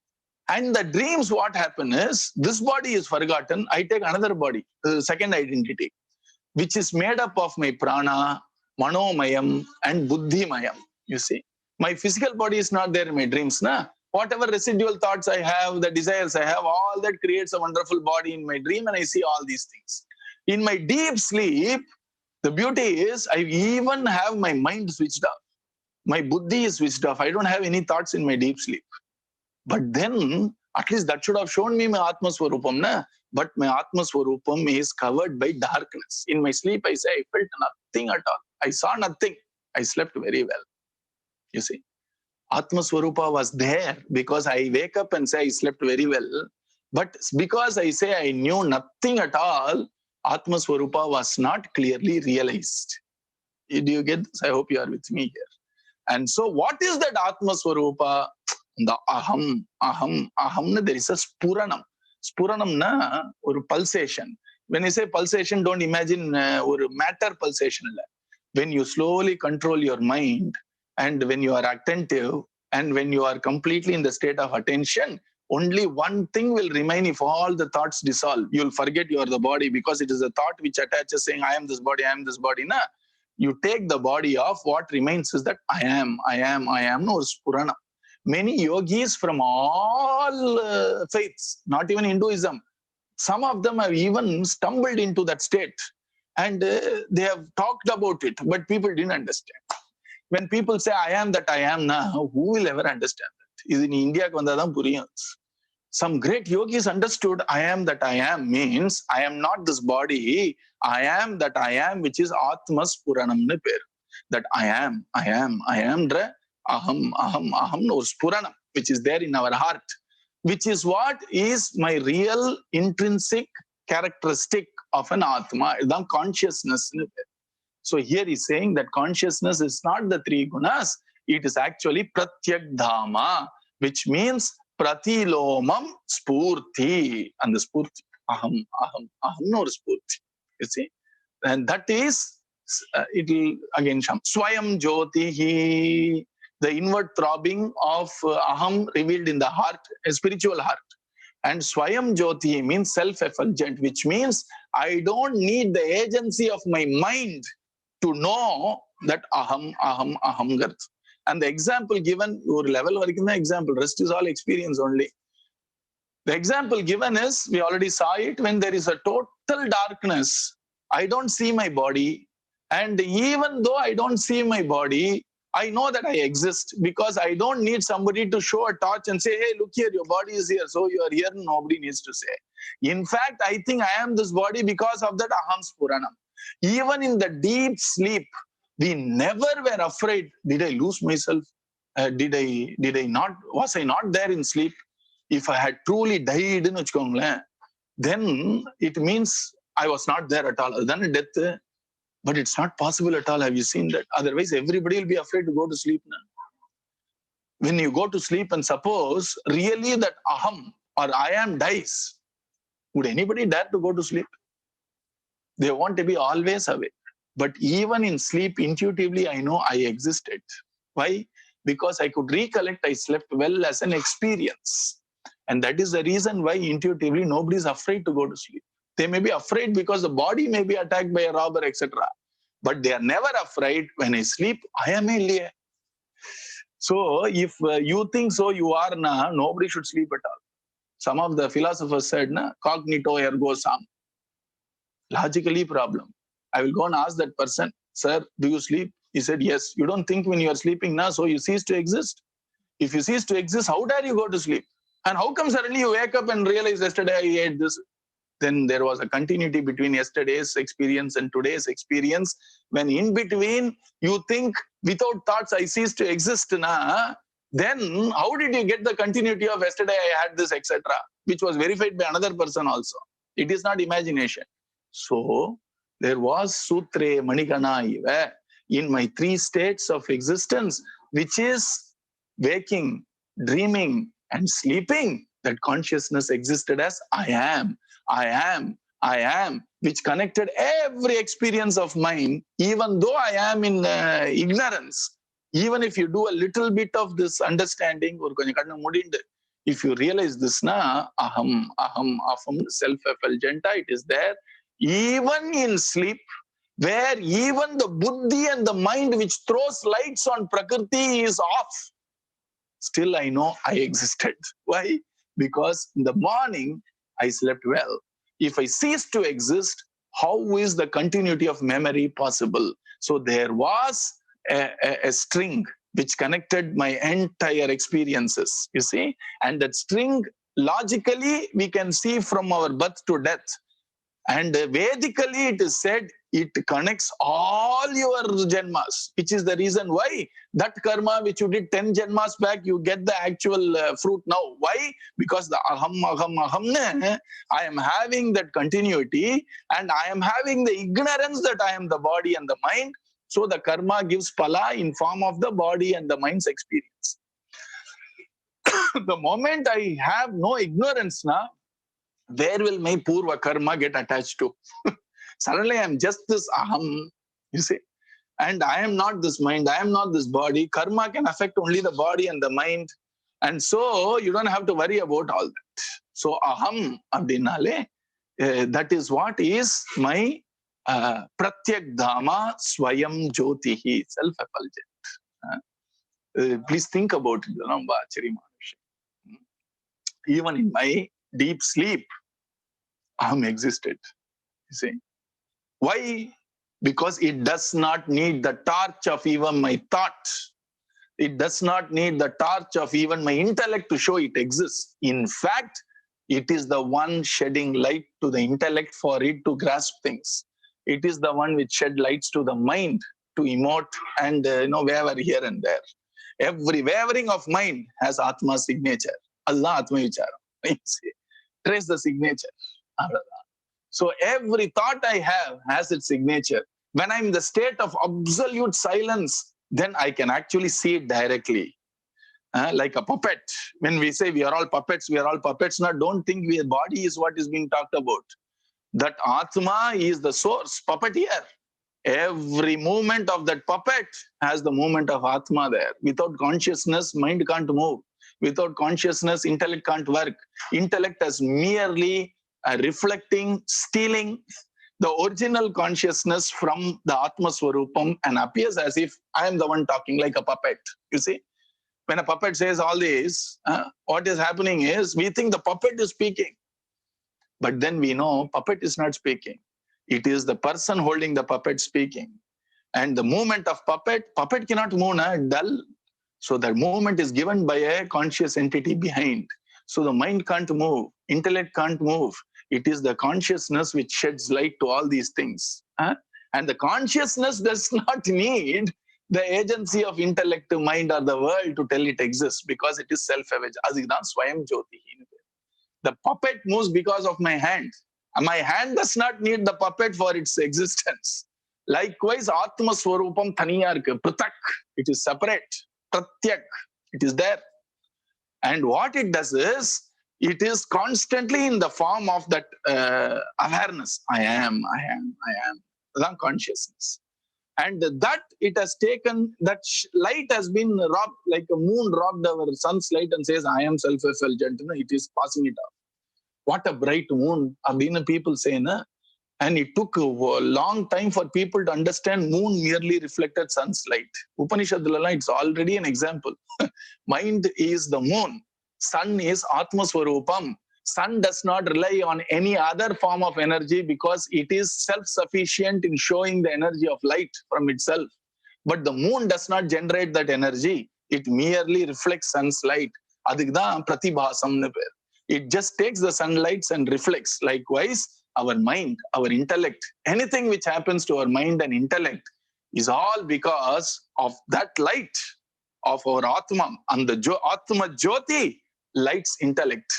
And the dreams, what happen is, this body is forgotten. I take another body, the second identity, which is made up of my prana, manomayam, and buddhimayam. You see, my physical body is not there in my dreams. Whatever residual thoughts I have, the desires I have, all that creates a wonderful body in my dream, and I see all these things. In my deep sleep, the beauty is I even have my mind switched off. My buddhi is switched off. I don't have any thoughts in my deep sleep. But then, at least that should have shown me my Atma Swarupam. But my Atma Swarupam is covered by darkness. In my sleep, I say, I felt nothing at all. I saw nothing. I slept very well. You see, Atma Swarupa was there because I wake up and say I slept very well. But because I say I knew nothing at all, Atma Swarupa was not clearly realized. Do you get this? I hope you are with me here. And so what is that Atma Swarupa? The aham, there is a spuranam. Spuranam na or pulsation. When I say pulsation, don't imagine or matter pulsation. When you slowly control your mind and when you are attentive and when you are completely in the state of attention, only one thing will remain if all the thoughts dissolve. You'll forget you are the body because it is a thought which attaches saying, I am this body, I am this body. You take the body off, what remains is that I am, no Spurana. Many yogis from all faiths, not even Hinduism, some of them have even stumbled into that state and they have talked about it, but people didn't understand. When people say, I am that I am now, who will ever understand that? Is in India, some great yogis understood I am that I am means I am not this body, I am that I am, which is Atma Spuranam. That I am, dra, aham, no Spuranam, which is there in our heart, which is what is my real intrinsic characteristic of an Atma, the consciousness. So here he's saying that consciousness is not the 3 gunas, it is actually Pratyak Dhama, which means Pratilomam Spurti. And the Spurti, aham, no Spurti. You see? And that is, it will again, Swayam Jyotihi, the inward throbbing of aham revealed in the heart, a spiritual heart. And Swayam Jyoti means self-effulgent, which means I don't need the agency of my mind to know that aham gart. And the example given, your level working the example, rest is all experience only. The example given is, we already saw it, when there is a total darkness, I don't see my body. And even though I don't see my body, I know that I exist, because I don't need somebody to show a torch and say, hey, look here, your body is here, so you are here. Nobody needs to say. In fact, I think I am this body because of that aham spuranam. Even in the deep sleep, we never were afraid. Did I lose myself? Did I not? Was I not there in sleep? If I had truly died, then it means I was not there at all. Then death. But it's not possible at all. Have you seen that? Otherwise, everybody will be afraid to go to sleep now. When you go to sleep and suppose really that aham or I am dies, would anybody dare to go to sleep? They want to be always awake. But even in sleep, intuitively, I know I existed. Why? Because I could recollect I slept well as an experience. And that is the reason why intuitively nobody is afraid to go to sleep. They may be afraid because the body may be attacked by a robber, etc. But they are never afraid. When I sleep, I am a. So if you think so, you are na, nobody should sleep at all. Some of the philosophers said, na, cognito ergo sum. Logically problem. I will go and ask that person, sir, do you sleep? He said, yes. You don't think when you are sleeping now, so you cease to exist? If you cease to exist, how dare you go to sleep? And how come suddenly you wake up and realize yesterday I ate this? Then there was a continuity between yesterday's experience and today's experience. When in between you think without thoughts I cease to exist, then how did you get the continuity of yesterday I had this, etc., which was verified by another person also? It is not imagination. So there was Sutre Manikana Iva in my three states of existence, which is waking, dreaming, and sleeping. That consciousness existed as I am, which connected every experience of mine, even though I am in ignorance. Even if you do a little bit of this understanding, if you realize this, aham, self-effulgenta, it is there. Even in sleep, where even the buddhi and the mind which throws lights on Prakrti is off, still I know I existed. Why? Because in the morning, I slept well. If I cease to exist, how is the continuity of memory possible? So there was a string which connected my entire experiences, you see? And that string, logically, we can see from our birth to death. And Vedically, it is said, it connects all your janmas, which is the reason why that karma which you did 10 janmas back, you get the actual fruit now. Why? Because the aham, I am having that continuity, and I am having the ignorance that I am the body and the mind. So the karma gives pala in form of the body and the mind's experience. The moment I have no ignorance now, where will my purva karma get attached to? Suddenly I am just this aham, you see, and I am not this mind, I am not this body. Karma can affect only the body and the mind, and so you don't have to worry about all that. So aham abdinale, that is what is my pratyak dhama swayam jyotihi, self-effulgent. Please think about it. Even in my deep sleep, aham existed, you see. Why? Because it does not need the torch of even my thought. It does not need the torch of even my intellect to show it exists. In fact, it is the one shedding light to the intellect for it to grasp things. It is the one which shed lights to the mind to emote and waver here and there. Every wavering of mind has Atma signature. Allah Atma Vichara. Trace the signature. So every thought I have has its signature. When I'm in the state of absolute silence, then I can actually see it directly. Like a puppet. When we say we are all puppets. Now don't think the body is what is being talked about. That Atma is the source, puppeteer. Every movement of that puppet has the movement of Atma there. Without consciousness, mind can't move. Without consciousness, intellect can't work. Intellect is merely reflecting, stealing the original consciousness from the Atma Swarupam and appears as if I am the one talking like a puppet, you see. When a puppet says all this, what is happening is we think the puppet is speaking. But then we know puppet is not speaking. It is the person holding the puppet speaking. And the movement of puppet cannot move, dull. So that movement is given by a conscious entity behind. So the mind can't move, intellect can't move. It is the consciousness which sheds light to all these things. And the consciousness does not need the agency of intellect, mind, or the world to tell it exists, because it is self-evident. Azigdan Swayam Jyoti. The puppet moves because of my hand. My hand does not need the puppet for its existence. Likewise, Atma Swarupam Thaniya irukku, Pratak. It is separate. Pratyak. It is there. And what it does is, it is constantly in the form of that awareness. I am. That consciousness. And that it has taken, that light has been robbed, like a moon robbed our sun's light and says, I am self-effulgent. It is passing it off. What a bright moon. People say, na? And it took a long time for people to understand moon merely reflected sun's light. Upanishadala, it's already an example. Mind is the moon. Sun is Atma Swarupam. Sun does not rely on any other form of energy because it is self-sufficient in showing the energy of light from itself. But the moon does not generate that energy. It merely reflects sun's light. Adhikda pratibhasam. It just takes the sunlights and reflects. Likewise, our mind, our intellect, anything which happens to our mind and intellect is all because of that light of our Atma. And the Atma Jyoti lights intellect.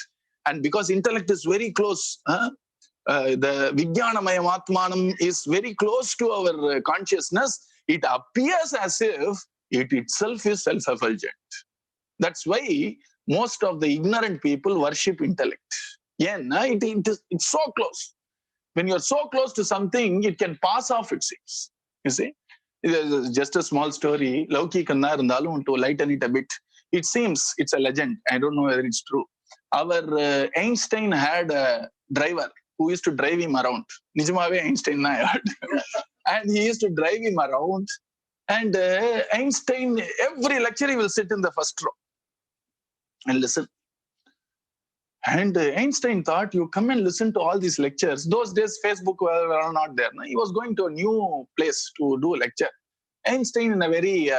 And because intellect is very close, the Vijnanamayam Atmanam is very close to our consciousness, it appears as if it itself is self-effulgent. That's why most of the ignorant people worship intellect. Yeah, it's so close. When you're so close to something, it can pass off, it seems. You see? Just a small story. Lauki Kanna Randalum, to lighten it a bit. It seems it's a legend. I don't know whether it's true. Our Einstein had a driver who used to drive him around. Nijamave Einstein I heard. And he used to drive him around. And Einstein, every lecture he will sit in the first row and listen. And Einstein thought, you come and listen to all these lectures. Those days, Facebook were not there. He was going to a new place to do a lecture. Einstein, in a very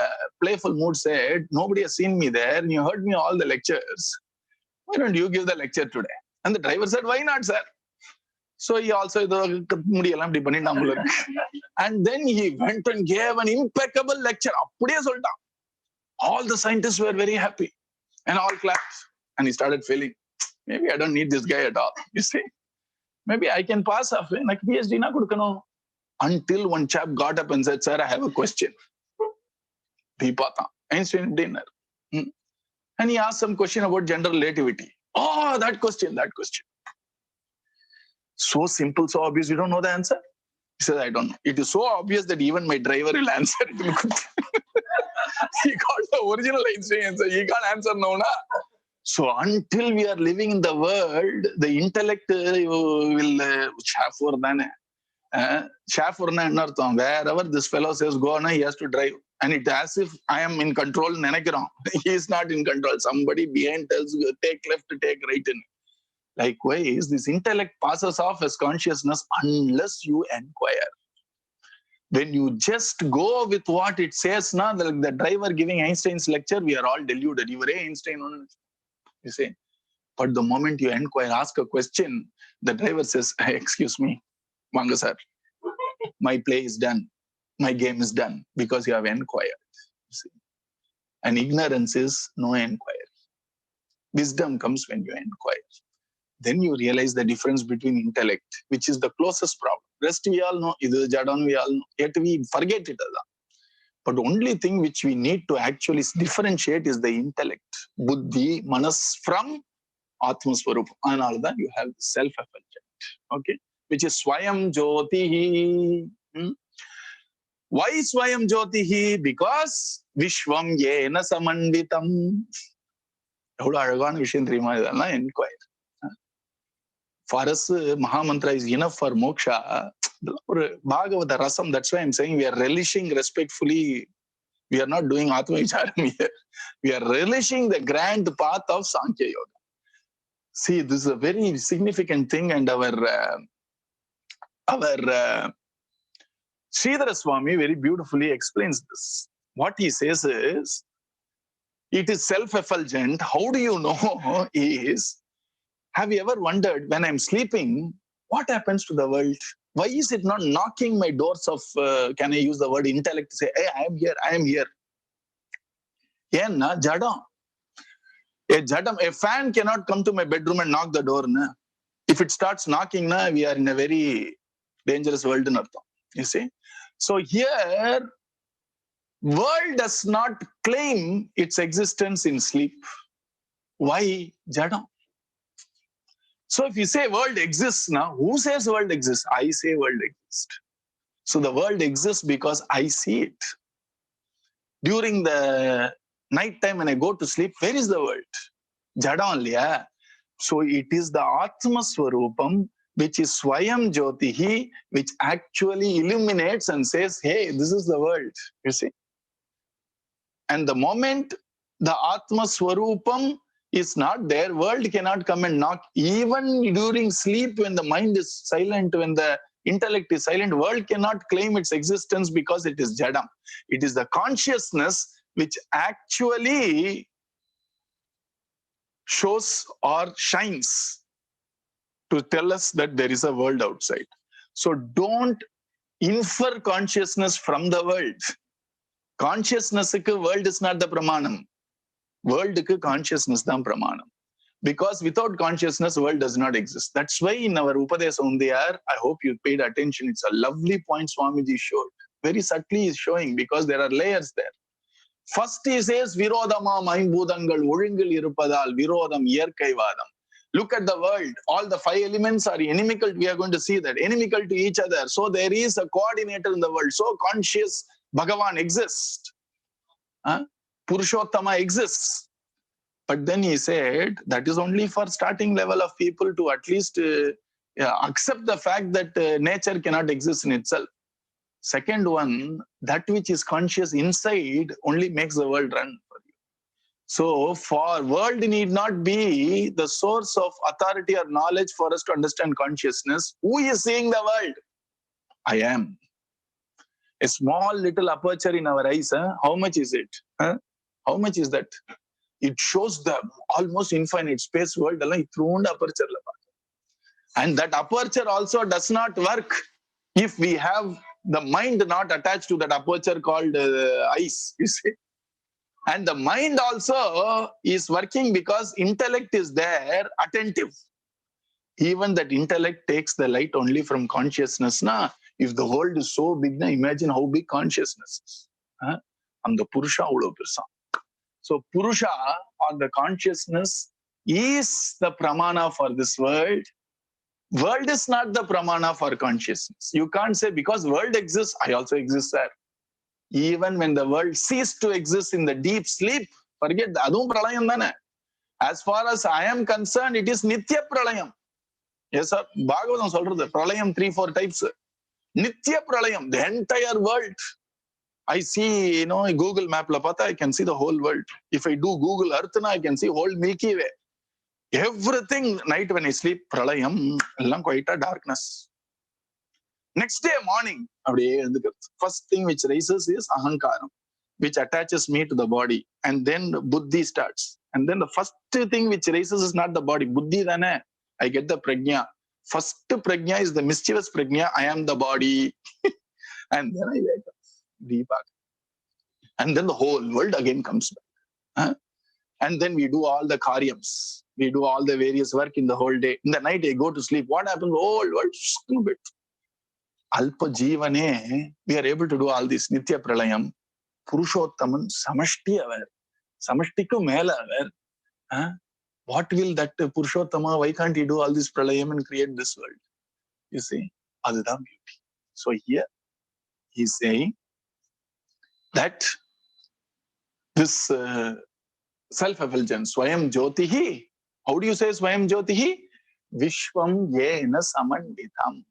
playful mood, said, nobody has seen me there. And you heard me all the lectures. Why don't you give the lecture today? And the driver said, why not, sir? So he also, and then he went and gave an impeccable lecture. All the scientists were very happy and all clapped. And he started feeling, maybe I don't need this guy at all. You see, maybe I can pass off. Like PhD na kudukano. Until one chap got up and said, sir, I have a question. Einstein dinner. And he asked some question about general relativity. Oh, that question. So simple, so obvious, you don't know the answer? He said, I don't know. It is so obvious that even my driver will answer it. He got the original Einstein answer. He can't answer now. So until we are living in the world, the intellect will wherever this fellow says go, he has to drive. And it's as if I am in control. He is not in control. Somebody behind tells you, take left, take right. Likewise, this intellect passes off as consciousness unless you inquire. When you just go with what it says, the driver giving Einstein's lecture, we are all deluded. You were Einstein, you say. But the moment you inquire, ask a question, the driver says, hey, excuse me, Manga sir, my play is done. My game is done because you have inquired. You see. And ignorance is no inquiry. Wisdom comes when you inquire. Then you realize the difference between intellect, which is the closest problem. Rest we all know, idu Jadon we all know, yet we forget it. But the only thing which we need to actually differentiate is the intellect, buddhi, manas from Atma Swarup. And all that you have self-effulgent, okay? Which is Swayam Jyotihi. Why Swayam Jyotihi? Because Vishwam Yena Samanvitam. Inquire. For us, Mahamantra is enough for moksha. Bhagavata Rasam, that's why I'm saying we are relishing respectfully We are not doing Atma Vicharam here. We are relishing the grand path of Sankhyayoga. See, this is a very significant thing, and our Sridhara Swami very beautifully explains this. What he says is, it is self-effulgent. How do you know is, have you ever wondered, when I'm sleeping, what happens to the world? Why is it not knocking my doors of, can I use the word intellect to say, hey, I am here, I am here. Yenna, jadam. A fan cannot come to my bedroom and knock the door. Na? If it starts knocking, na, we are in a very dangerous world. You see? So here, world does not claim its existence in sleep. Why? Jadam. So if you say world exists now, who says world exists? I say world exists. So the world exists because I see it. During the night time when I go to sleep, where is the world? Jada only. So it is the Atma Swarupam, which is Swayam Jyotihi, which actually illuminates and says, hey, this is the world. You see? And the moment the Atma Swarupam is not there, world cannot come and knock. Even during sleep, when the mind is silent, when the intellect is silent, world cannot claim its existence because it is jadam. It is the consciousness which actually shows or shines to tell us that there is a world outside. So don't infer consciousness from the world. Consciousness world is not the pramanam. World consciousness is pramanam. Because without consciousness, world does not exist. That's why in our Upadesa Undiyar, I hope you paid attention. It's a lovely point Swamiji showed. Very subtly is showing because there are layers there. First he says, Virodama Maimbhudangal Uringal Irupadal Virodam Yerkaivadam. Look at the world. All the 5 elements are inimical. We are going to see that. Inimical to each other. So there is a coordinator in the world. So conscious Bhagavan exists. Purushottama exists. But then he said, that is only for starting level of people to at least accept the fact that nature cannot exist in itself. Second one, that which is conscious inside only makes the world run for you. So for world need not be the source of authority or knowledge for us to understand consciousness. Who is seeing the world? I am. A small little aperture in our eyes, how much is it? How much is that? It shows the almost infinite space world through the aperture. And that aperture also does not work if we have the mind not attached to that aperture called eyes, you see. And the mind also is working because intellect is there, attentive. Even that intellect takes the light only from consciousness. If the world is so big, imagine how big consciousness is. And the Purusha ulo pirsa. So Purusha or the consciousness is the pramana for this world. World is not the pramana for consciousness. You can't say because world exists, I also exist there. Even when the world ceased to exist in the deep sleep, forget that. Adum pralayam dana. As far as I am concerned, it is nitya pralayam. Yes, sir. Bhagavatam solradhu. Pralayam 3-4 types. Nitya pralayam, the entire world. I see, Google map la pata, I can see the whole world. If I do Google Earth, I can see whole Milky Way. Everything, night when I sleep, pralayam, along quite a darkness. Next day morning, first thing which rises is ahankaram, which attaches me to the body. And then buddhi starts. And then the first thing which rises is not the body. Buddhi dana, I get the prajna. First prajna is the mischievous prajna, I am the body. And then I wake up. Deepak. And then the whole world again comes back. And then we do all the karyams. We do all the various work in the whole day. In the night, I go to sleep. What happens? The whole world, stupid. Alpa Jivane, we are able to do all this. Nitya Pralayam, Purushottaman, Samashti aware. Samashtiku mela aware. What will that Purushottama, why can't he do all this Pralayam and create this world? You see, Adidam beauty. So here, he's saying that this self-effulgence, Swayam Jyotihi. How do you say Swayam Jyotihi? Vishwam Yena Samanditam.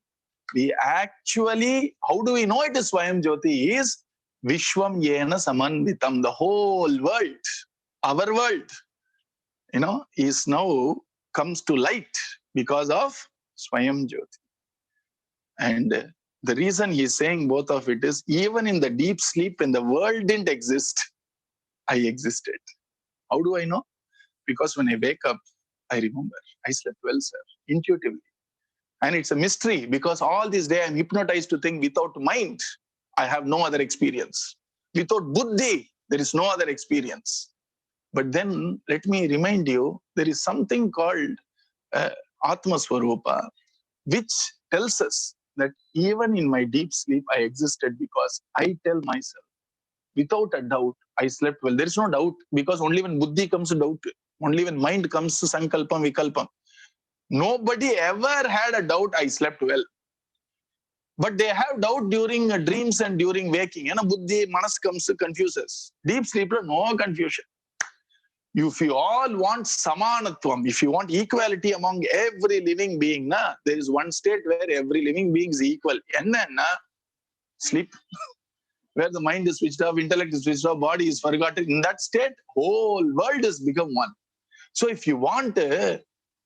We actually, how do we know it is Swayam Jyoti? Is Vishwam Yena Samanvitam, the whole world, our world, is now comes to light because of Swayam Jyoti. And the reason he's saying both of it is, even in the deep sleep, when the world didn't exist, I existed. How do I know? Because when I wake up, I remember I slept well, sir, intuitively. And it's a mystery because all this day I'm hypnotized to think without mind, I have no other experience. Without buddhi, there is no other experience. But then let me remind you, there is something called Atma Swarupa, which tells us that even in my deep sleep, I existed because I tell myself, without a doubt, I slept well. There is no doubt because only when buddhi comes to doubt, only when mind comes to sankalpam, vikalpam. Nobody ever had a doubt I slept well. But they have doubt during dreams and during waking. Buddhi, manas comes to confuse us. Deep sleep, no confusion. If you all want samanatvam, if you want equality among every living being, there is one state where every living being is equal. And then sleep, where the mind is switched off, intellect is switched off, body is forgotten. In that state, whole world has become one. So if you want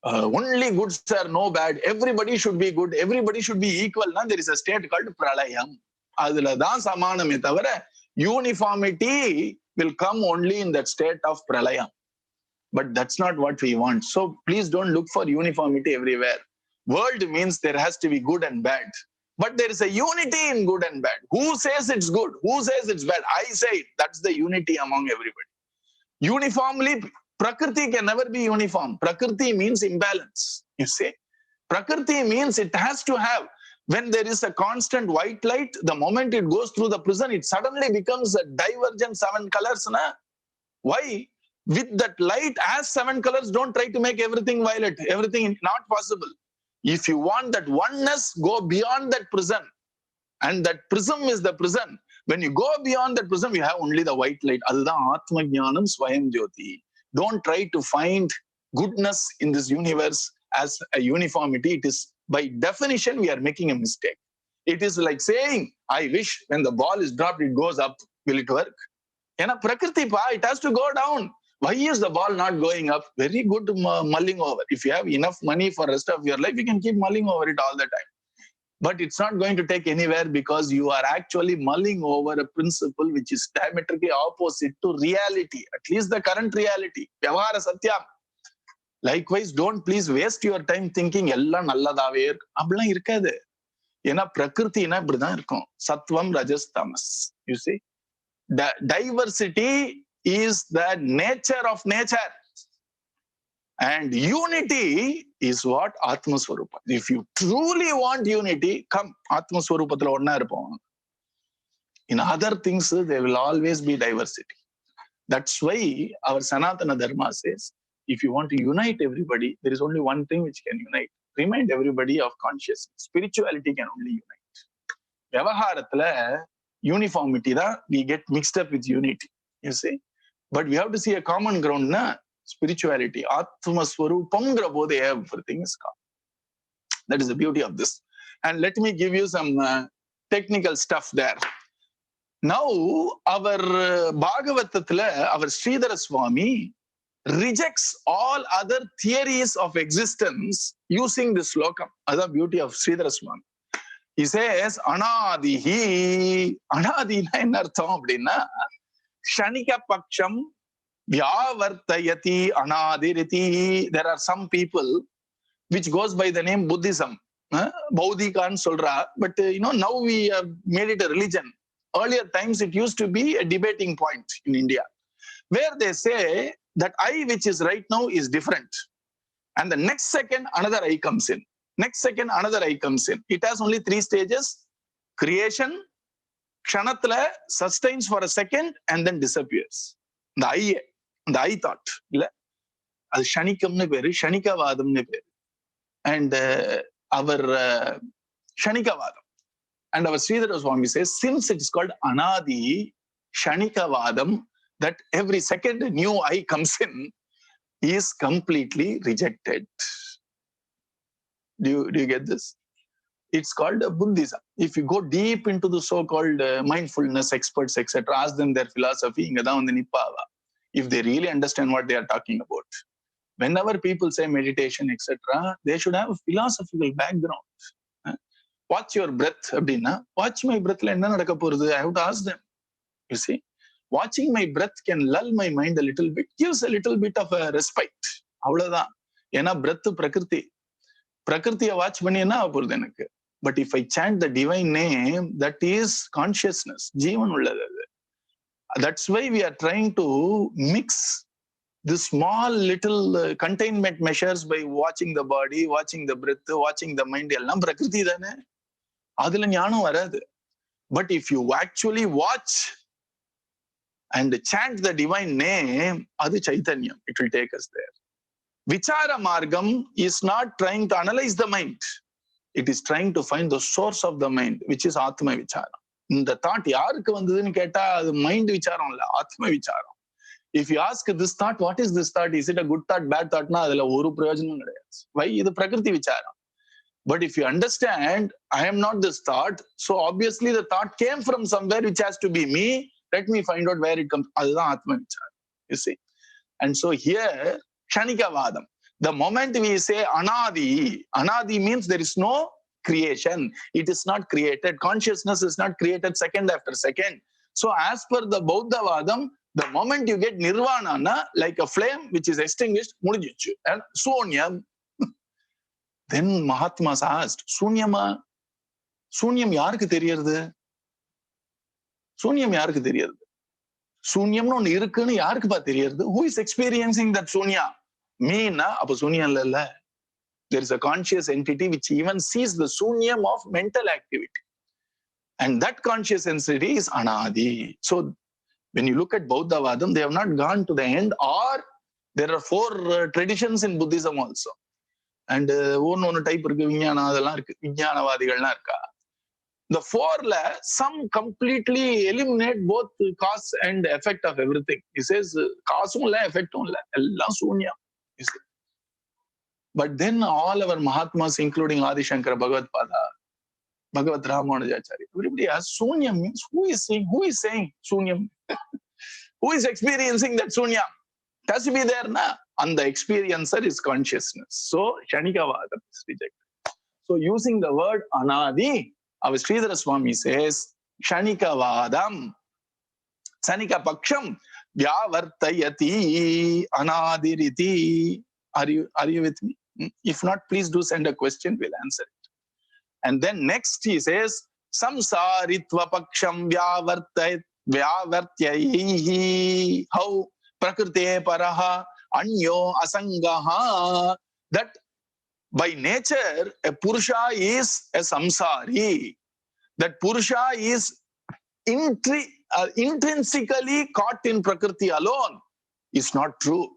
only goods are no bad, everybody should be good, everybody should be equal, there is a state called pralayam. Aduladan samaname tavara, uniformity will come only in that state of pralayam. But that's not what we want. So please don't look for uniformity everywhere. World means there has to be good and bad. But there is a unity in good and bad. Who says it's good? Who says it's bad? I say it. That's the unity among everybody. Uniformly, Prakrti can never be uniform. Prakrti means imbalance. You see? Prakrti means it has to have, when there is a constant white light, the moment it goes through the prism, it suddenly becomes a divergent 7 colors. Why? With that light, as 7 colors, don't try to make everything violet. Everything not possible. If you want that oneness, go beyond that prism. And that prism is the prism. When you go beyond that prism, you have only the white light. Adha Atma Jnanam Swayam Jyoti. Don't try to find goodness in this universe as a uniformity. It is, by definition, we are making a mistake. It is like saying, I wish when the ball is dropped, it goes up. Will it work? Prakriti, it has to go down. Why is the ball not going up? Very good mulling over. If you have enough money for the rest of your life, you can keep mulling over it all the time. But it's not going to take anywhere because you are actually mulling over a principle which is diametrically opposite to reality, at least the current reality. Vyavahara Satyam. Likewise, don't please waste your time thinking, Ella Nalladave. Abla irkade. Prakriti na ibdidan irukum. Sattvam, Rajas, Tamas. You see? The diversity is the nature of nature. And unity is what Atma Swarupa. If you truly want unity, come, Atma Swarupathila onna irupom. In other things, there will always be diversity. That's why our Sanatana Dharma says, if you want to unite everybody, there is only one thing which can unite. Remind everybody of consciousness. Spirituality can only unite. Vyavaharathila, uniformity, we get mixed up with unity. You see? But we have to see a common ground, spirituality. Atma Swarupam Grabodhe, everything is calm. That is the beauty of this. And let me give you some technical stuff there. Now, our Bhagavatatla, our Sridhara Swami rejects all other theories of existence using this slokam. That's the beauty of Sridhara Swami. He says, Anadihi. Anadi na enna artham appadina? Shanika Paksham Vyavartayati Anadiriti. There are some people which goes by the name Buddhism. Baudhikan Solra. But now we have made it a religion. Earlier times it used to be a debating point in India, where they say that I which is right now is different. And the next second another I comes in. Next second another I comes in. It has only 3 stages. Creation, Kshanatla sustains for a second and then disappears. The I thought. That's Shanikamne peru, Shanikavadamne peru. And our Shanikavadam. And our Sridhara Swami says, since it is called Anadi, Shanikavadam, that every second new I comes in, is completely rejected. Do you get this? It's called Buddhism. If you go deep into the so-called mindfulness experts, etc., ask them their philosophy, if they really understand what they are talking about. Whenever people say meditation, etc., they should have a philosophical background. Watch your breath, abdina. Watch my breath. I have to ask them. You see, watching my breath can lull my mind a little bit, gives a little bit of a respite. Avladha. Yena breath Prakrti. Prakrtiya watch paniyana apurudhu enakku. But if I chant the divine name, that is consciousness. Jeevan ulladhu. That's why we are trying to mix the small little containment measures by watching the body, watching the breath, watching the mind. Ellam Prakriti dane. Adula jnanam varadhu. But if you actually watch and chant the divine name, adu chaitanyam. It will take us there. Vichara margam is not trying to analyze the mind. It is trying to find the source of the mind, which is Atma Vichara. The thought yarukku vandadunu ketta adu mind vicharam illa, Atma Vicharam. If you ask this thought, what is this thought? Is it a good thought, bad thought? Na adula oru prayojanam kedayadu. Why? Idu Prakriti Vicharam. But if you understand, I am not this thought, so obviously the thought came from somewhere which has to be me. Let me find out where it comes. Adudha Atma Vicharam. You see? And so here, Kshanikavadam. The moment we say Anadi, Anadi means there is no creation. It is not created. Consciousness is not created second after second. So as per the Bauddhavadam, the moment you get nirvana, like a flame which is extinguished, mudijichu, and sunyam. Then Mahatmas asked, Sunyama, Sunyam yarukku theriyarudhu? Sunyam yarukku theriyarudhu? Sunyam no irukku yarukku pa theriyarudhu? Who is experiencing that sunya? Me na, appo sunyam illa. There is a conscious entity which even sees the sunyam of mental activity. And that conscious entity is Anadi. So when you look at Bauddhavadam, they have not gone to the end, or there are 4 traditions in Buddhism also. And one type of Vijnanavadigalna irukka. The 4 some completely eliminate both cause and effect of everything. He says cause illa, effect illa, ella sunya. But then all our Mahatmas, including Adi Shankara Bhagavad-pada, Bhagavat Ramanujamji, everybody asks, Sunyam means who is saying Sunyam? Who is experiencing that Sunya? It has to be there, na? And the experiencer is consciousness. So, Kshanikavadam is rejected. So, using the word Anadi, our Sridhara Swami says, Kshanikavadam, Sanika Paksham, Vyavartayati, Anadiriti. Are you with me? If not, please do send a question, we'll answer it. And then next he says, Samsaritva Paksham Vyavartyayi. How? Prakrite Paraha, Anyo Asangaha. That by nature, a Purusha is a samsari. That Purusha is intrinsically caught in Prakriti alone. Is not true.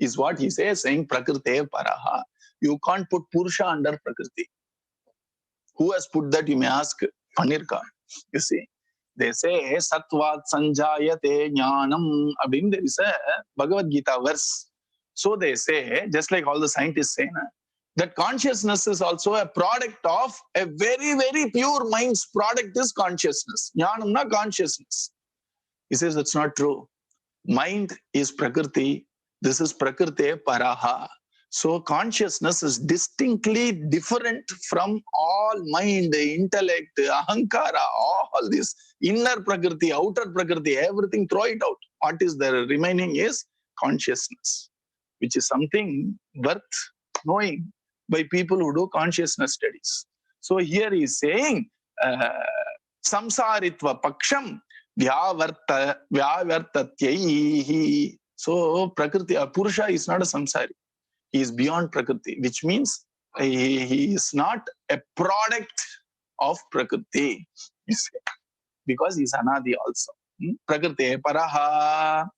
Is what he says, saying Prakrite Paraha. You can't put Purusha under Prakriti. Who has put that, you may ask Anirka. You see, they say Satvat Sanjayate Jnanam. There is a Bhagavad Gita verse. So they say, just like all the scientists say, that consciousness is also a product of a very, very pure mind's product is consciousness. Jnanam na consciousness. He says that's not true. Mind is Prakriti. This is Prakriti Paraha. So consciousness is distinctly different from all mind, intellect, ahankara, all this inner Prakriti, outer Prakriti, everything, throw it out. What is there remaining is consciousness, which is something worth knowing by people who do consciousness studies. So here he is saying, Samsaritva Paksham Vyavartatyaihi. So Prakriti, Purusha is not a samsari. He is beyond Prakriti, which means he is not a product of Prakriti, you see, because he is Anadi also. Prakriti Paraha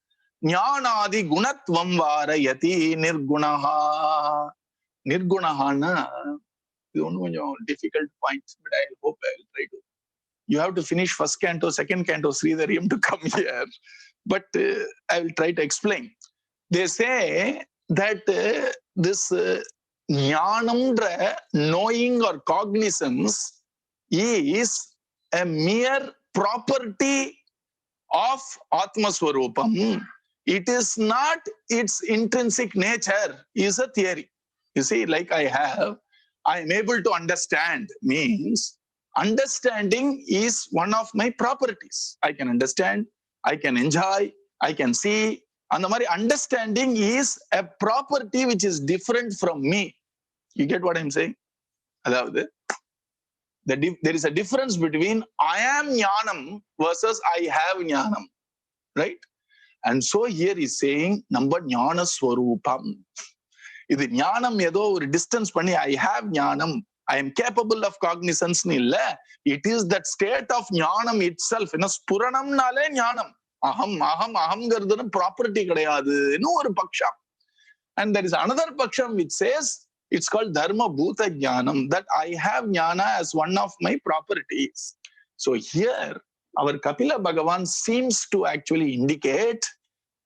Jnanadi Gunatvam Varayati Nirgunaha. Nirgunaha na, difficult points, but I hope I will try to. You have to finish first canto, second canto, Sridharyam to come here. But I will try to explain. They say that this Jnanamdra knowing or cognizance is a mere property of Atma Swarupam. It is not its intrinsic nature, is a theory. You see, like I am able to understand means understanding is one of my properties. I can understand, I can enjoy, I can see. And the understanding is a property which is different from me. You get what I'm saying? There is a difference between I am Jnanam versus I have Jnanam. Right? And so here he's saying, number Jnana Swarupam. This Jnanam yedo or distance pani, I have Jnanam. I am capable of cognizance. It is that state of Jnanam itself. In a Spuranam nale Jnanam. Aham gardana property kadayadu. No or paksha. And there is another paksham which says, it's called Dharma Bhuta Jnanam, that I have Jnana as one of my properties. So here, our Kapila Bhagavan seems to actually indicate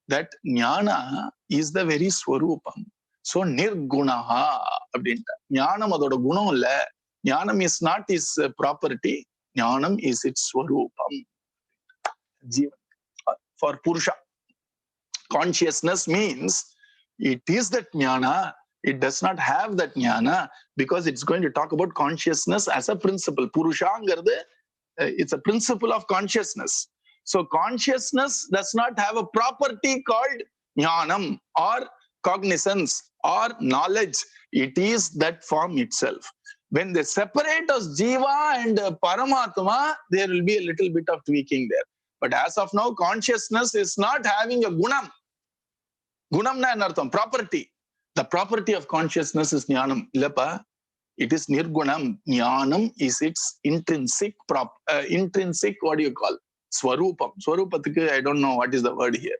that Jnana is the very Swarupam. So Nirgunaha. Jnanam adoda gunam illa. Jnanam is not his property. Jnanam is its Swarupam. For Purusha. Consciousness means it is that Jnana. It does not have that Jnana because it's going to talk about consciousness as a principle. Purusha, it's a principle of consciousness. So consciousness does not have a property called Jnanam or cognizance or knowledge. It is that form itself. When they separate us Jiva and Paramatma, there will be a little bit of tweaking there. But as of now, consciousness is not having a gunam. Gunam na anartham, property. The property of consciousness is Jnanam. Illapa, it is Nirgunam. Jnanam is its intrinsic, intrinsic, what do you call? Swarupam. Swarupathikku, I don't know what is the word here.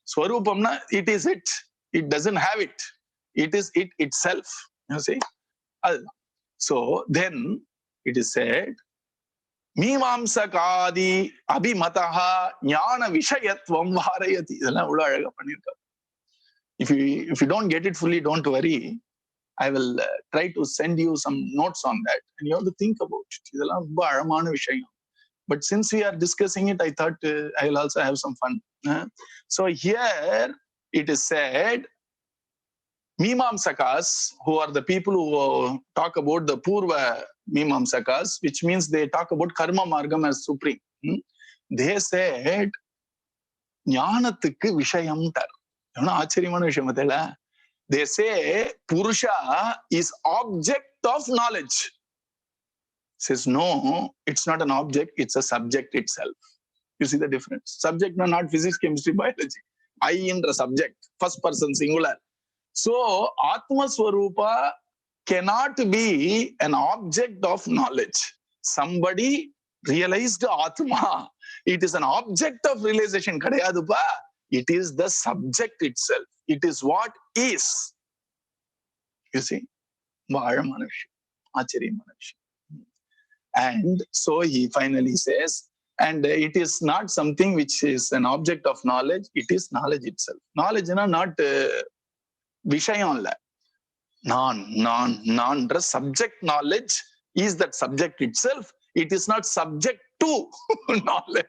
Swarupam, na, it is it. It doesn't have it. It is it itself. You see? So then it is said, Mimamsakadi abhimataha jnana vishayatvam varayati. If you don't get it fully, don't worry. I will try to send you some notes on that. And you have to think about it. But since we are discussing it, I thought I will also have some fun. So here it is said, Mimamsakas, who are the people who talk about the Purva Mimamsakas, which means they talk about Karma Margam as supreme. They said, Jnanathukku Vishayam tar. They say Purusha is object of knowledge. Says no, it's not an object, it's a subject itself. You see the difference? Subject, no, not physics, chemistry, biology. I in the subject, first person singular. So Atma Swarupa cannot be an object of knowledge. Somebody realized Atma. It is an object of realization. It is the subject itself. It is what is. You see? And so he finally says, and it is not something which is an object of knowledge, it is knowledge itself. Knowledge is not Vishayam. Non, subject knowledge is that subject itself. It is not subject to knowledge.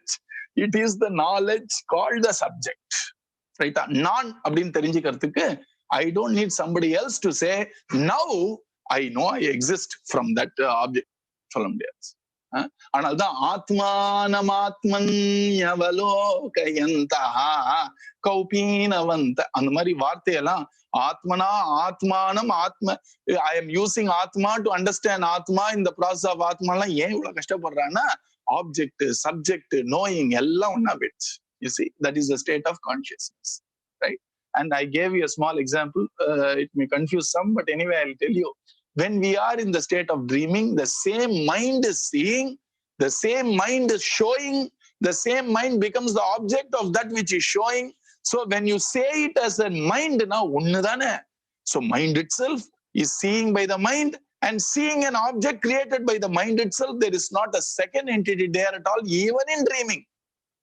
It is the knowledge called the subject. Right? Non, I don't need somebody else to say, now I know I exist from that object. Analda Atmanam Kaupinavanta and the Mari Vartela Atmana Atmanam Atma. I am using Atma to understand Atma in the process of Atmana. Object, subject, knowing, you see, that is the state of consciousness, right? And I gave you a small example. It may confuse some, but anyway, I'll tell you. When we are in the state of dreaming, the same mind is seeing, the same mind is showing, the same mind becomes the object of that which is showing. So when you say it as a mind, now, so mind itself is seeing by the mind, and seeing an object created by the mind itself, there is not a second entity there at all, even in dreaming.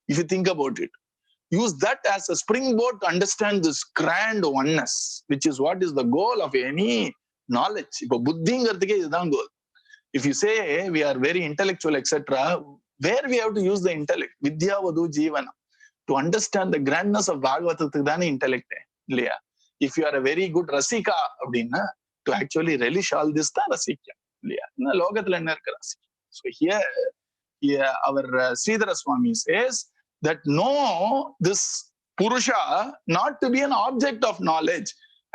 If you think about it, use that as a springboard to understand this grand oneness, which is what is the goal of any knowledge. இப்போ புத்திங்கிறதுக்கே இதுதான் goal. If you say we are very intellectual, etc., where we have to use the intellect? Vidya vadu jivana. To understand the grandness of Bhagavatam, தானே intellect இல்லையா? If you are a very good rasika அப்படின்னா, to actually relish all this தான் ரசிக்கம் இல்லையா? லோகத்துல என்ன இருக்கு ரசிக்கம்? So here our Sridhara Swami says that no, this Purusha not to be an object of knowledge.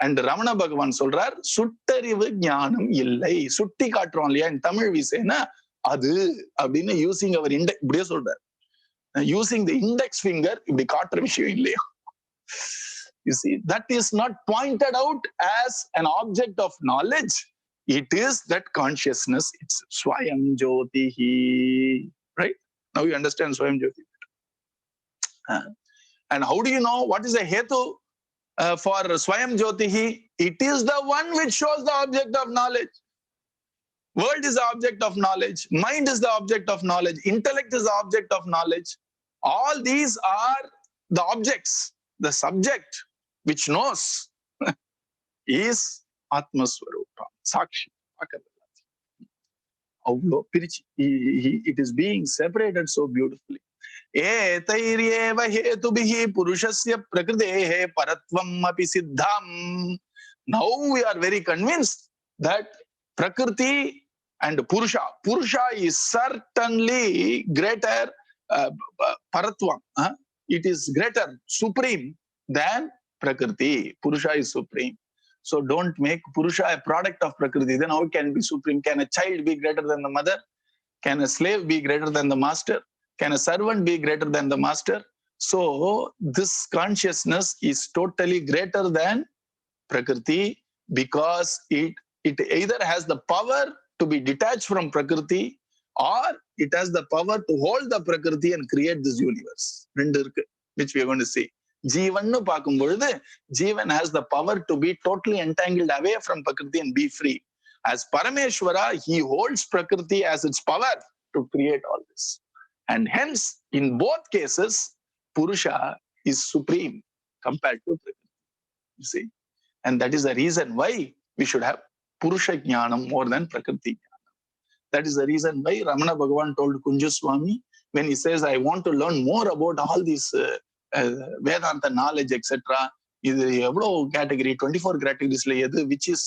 And Ramana Bhagavan சொல்றார், சுட்டறிவு ஞானம் இல்லை. சுட்டி காட்டுறோம் இல்லையா? In Tamil we say அது அப்படின்னு using our index, இப்படியே சொல்றார். Using the index finger, இப்படி காட்டுற விஷயம் இல்லையா? You see, that is not pointed out as an object of knowledge. It is that consciousness. It's Swayam Jyotihi. Right? Now you understand Swayam Jyoti. And how do you know what is a hetu for Swayam Jyotihi? It is the one which shows the object of knowledge. World is the object of knowledge. Mind is the object of knowledge. Intellect is the object of knowledge. All these are the objects. The subject which knows is Atma Swarupa. Sakshi. It is being separated so beautifully. Etairyeva hetubhihi purushasya prakritehe paratvam api siddham. Now we are very convinced that Prakriti and Purusha is certainly greater, paratvam. It is greater, supreme than Prakriti. Purusha is supreme. So don't make Purusha a product of Prakriti. Then how can it be supreme? Can a child be greater than the mother? Can a slave be greater than the master? Can a servant be greater than the master? So this consciousness is totally greater than Prakriti because it either has the power to be detached from Prakriti or it has the power to hold the Prakriti and create this universe. Which we are going to see. Jivan nu paakum பொழுது, Jivan has the power to be totally entangled away from Prakriti and be free. As Parameshwara, he holds Prakriti as its power to create all this. And hence, in both cases, Purusha is supreme compared to Prakriti. You see? And that is the reason why we should have Purusha Jnanam more than Prakriti Jnanam. That is the reason why Ramana Bhagavan told Kunju Swami, when he says, I want to learn more about all these Vedanta knowledge, etc. இது எவ்வளவு category, 24 categories which is,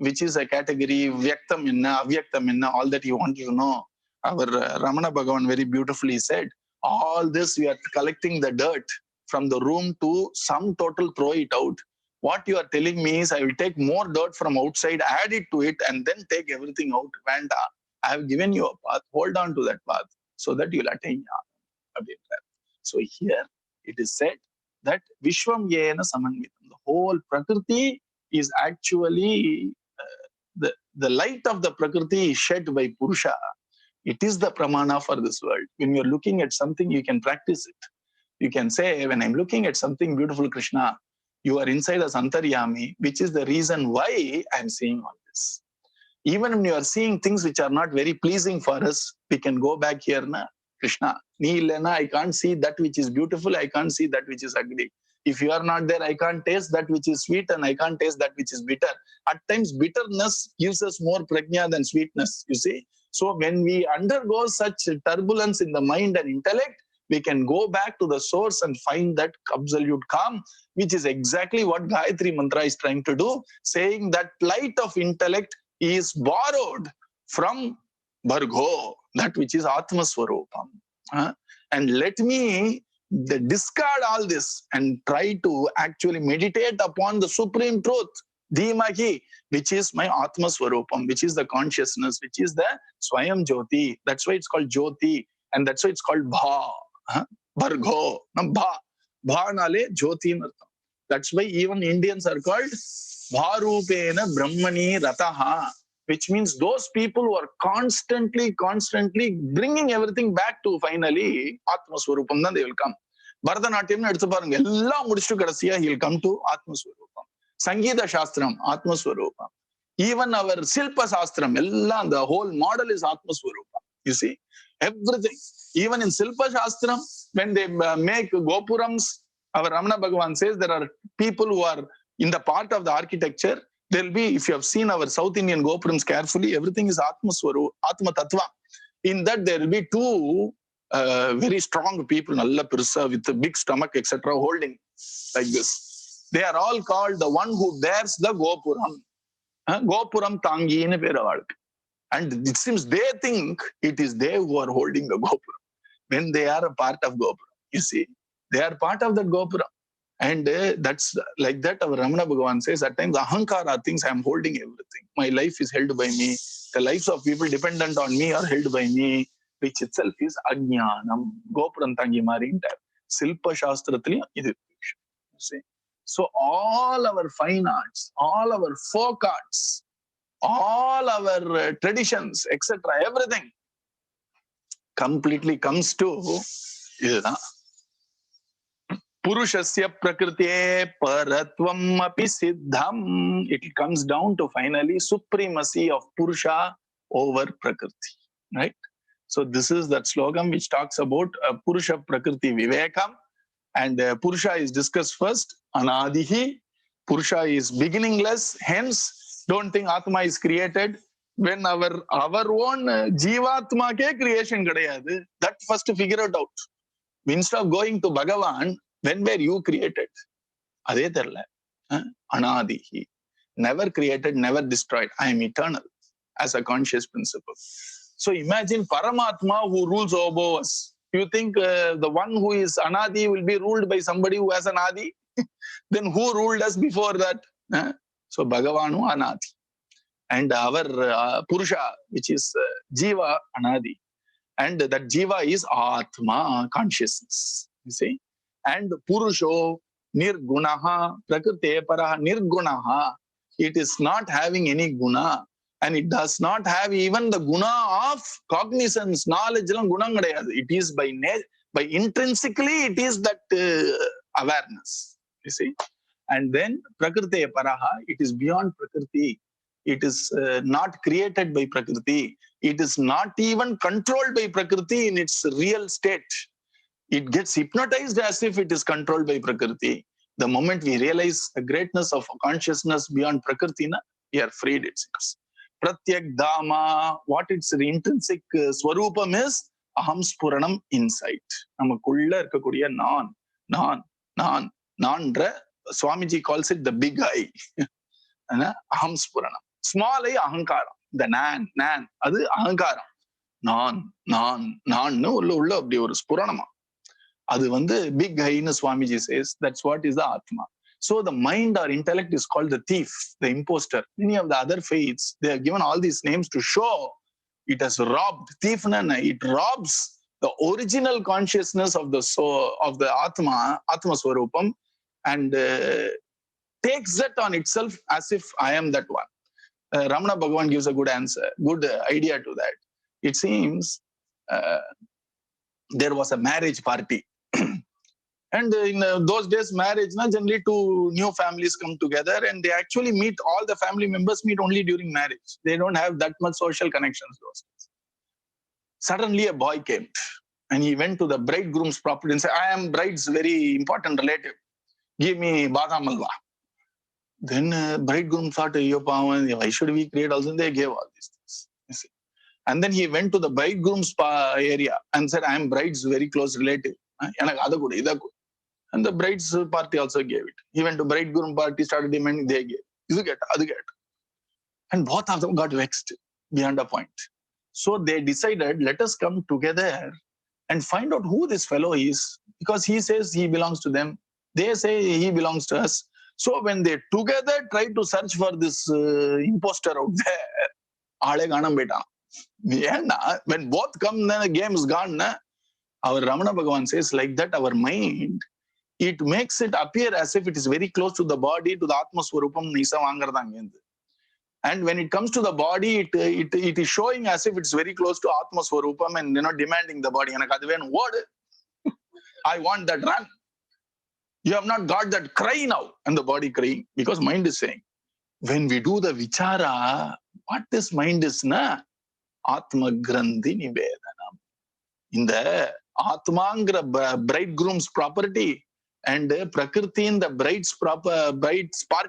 which is a category, vyaktam enna, avyaktam enna, all that you want to know. Our Ramana Bhagavan very beautifully said, all this we are collecting the dirt from the room to sum total throw it out. What you are telling me is I will take more dirt from outside, add it to it, and then take everything out. Vanda, I have given you a path. Hold on to that path so that you will attain Jnana. So here it is said that Vishwam Yena Samanvitam. The whole Prakriti is actually the light of the Prakriti is shed by Purusha. It is the pramana for this world. When you're looking at something, you can practice it. You can say, when I'm looking at something beautiful, Krishna, you are inside as Antaryami, which is the reason why I'm seeing all this. Even when you are seeing things which are not very pleasing for us, we can go back here, Krishna, I can't see that which is beautiful, I can't see that which is ugly. If you are not there, I can't taste that which is sweet and I can't taste that which is bitter. At times, bitterness gives us more prajna than sweetness, you see. So when we undergo such turbulence in the mind and intellect, we can go back to the source and find that absolute calm, which is exactly what Gayatri Mantra is trying to do, saying that light of intellect is borrowed from Bhargo, that which is Atma Swarupam. And let me discard all this and try to actually meditate upon the supreme truth, Dhimahi, which is my Atma Swarupam, which is the consciousness, which is the Swayam Jyoti. That's why it's called Jyoti, and that's why it's called Bha. Bhargo. Bha nale Jyoti. That's why even Indians are called Bharupena Brahmani Rataha, which means those people who are constantly bringing everything back to finally Atma Swarupam, then they will come. Bharatanatyam eduthu parunga, ella mudichu kadasiya he will come to Atma Swarupam. Sangeeta Shastram, Atma Swarupam. Even our Silpa Shastram, ella, the whole model is Atma Swarupam. You see, everything. Even in Silpa Shastram, when they make Gopurams, our Ramana Bhagavan says there are people who are in the part of the architecture, There will be, if you have seen our South Indian Gopurams carefully, everything is Atma Tattva. In that, there will be two very strong people, Nalla Purusha, with a big stomach, etc., holding like this. They are all called the one who bears the Gopuram. Gopuram Tangi in a. And it seems they think it is they who are holding the Gopuram when they are a part of Gopuram. You see, they are part of that Gopuram. And that's like that. Our Ramana Bhagavan says at times, Ahankara thinks I am holding everything. My life is held by me. The lives of people dependent on me are held by me, which itself is Ajnanam. Gopuram Tangi Marinta. Silpa Shastrathli. You see. So all our fine arts, all our folk arts, all our traditions, etc., everything completely comes to Purushasya Prakriti Paratvam Api Siddham. It comes down to finally supremacy of Purusha over Prakriti. Right? So this is that slogan which talks about Purusha Prakriti Vivekam. And Purusha is discussed first. Anadihi. Purusha is beginningless. Hence, don't think Atma is created. When our own Jivatma ke creation kadayadu, that first figure it out. Instead of going to Bhagavan, when were you created? Adhe therla. Anadihi. Never created, never destroyed. I am eternal as a conscious principle. So imagine Paramatma who rules over us. You think the one who is Anadi will be ruled by somebody who has an Adi? Then who ruled us before that? So Bhagavanu Anadi. And our Purusha, which is Jiva Anadi. And that Jiva is Atma, consciousness. You see? And Purusho Nirgunaha, Prakriti Paraha Nirgunaha. It is not having any guna. And it does not have even the guna of cognizance, knowledge. It is by intrinsically, it is that awareness. You see? And then Prakriti Paraha, it is beyond Prakriti. It is not created by Prakriti. It is not even controlled by Prakriti in its real state. It gets hypnotized as if it is controlled by Prakriti. The moment we realize the greatness of consciousness beyond Prakriti, we are freed, it seems. Pratyak Dhamma, what its intrinsic swarupam is, Aham Spuranam insight. Namakulla irukakuriya non. Swamiji calls it the big eye. Aham Spuranam. Small eye, Ahankara. The nan. Adu Ahankara. Non. Ulla abdi oru Spuranama. Adu vandu big eye nu Swamiji says, that's what is the Atma. So the mind or intellect is called the thief, the imposter. Many of the other faiths, they have given all these names to show it has robbed. Thief nana, it robs the original consciousness of the soul, of the Atma Swarupam, and takes that on itself as if I am that one. Ramana Bhagavan gives a good answer, good idea to that. It seems there was a marriage party. And in those days, marriage, generally two new families come together and they actually meet, all the family members meet only during marriage. They don't have that much social connections those days. Suddenly a boy came and he went to the bridegroom's property and said, I am bride's very important relative. Give me badam halwa. Then bridegroom thought, why should we create also? They gave all these things. You see. And then he went to the bridegroom's area and said, I am bride's very close relative. And the bride's party also gave it. He went to bridegroom party, started demanding, they gave. And both of them got vexed beyond a point. So they decided, let us come together and find out who this fellow is, because he says he belongs to them. They say he belongs to us. So when they together try to search for this imposter out there, when both come, then the game is gone. Our Ramana Bhagavan says like that, our mind, it makes it appear as if it is very close to the body, to the Atma Swarupam. And when it comes to the body, it is showing as if it's very close to Atma Swarupam and demanding the body. I want that, run. You have not got that, cry now. And the body crying, because mind is saying. When we do the vichara, what this mind is, Atma Grandhi Nivedanam. In the Atmangra bridegroom's property and Prakriti in the bride's party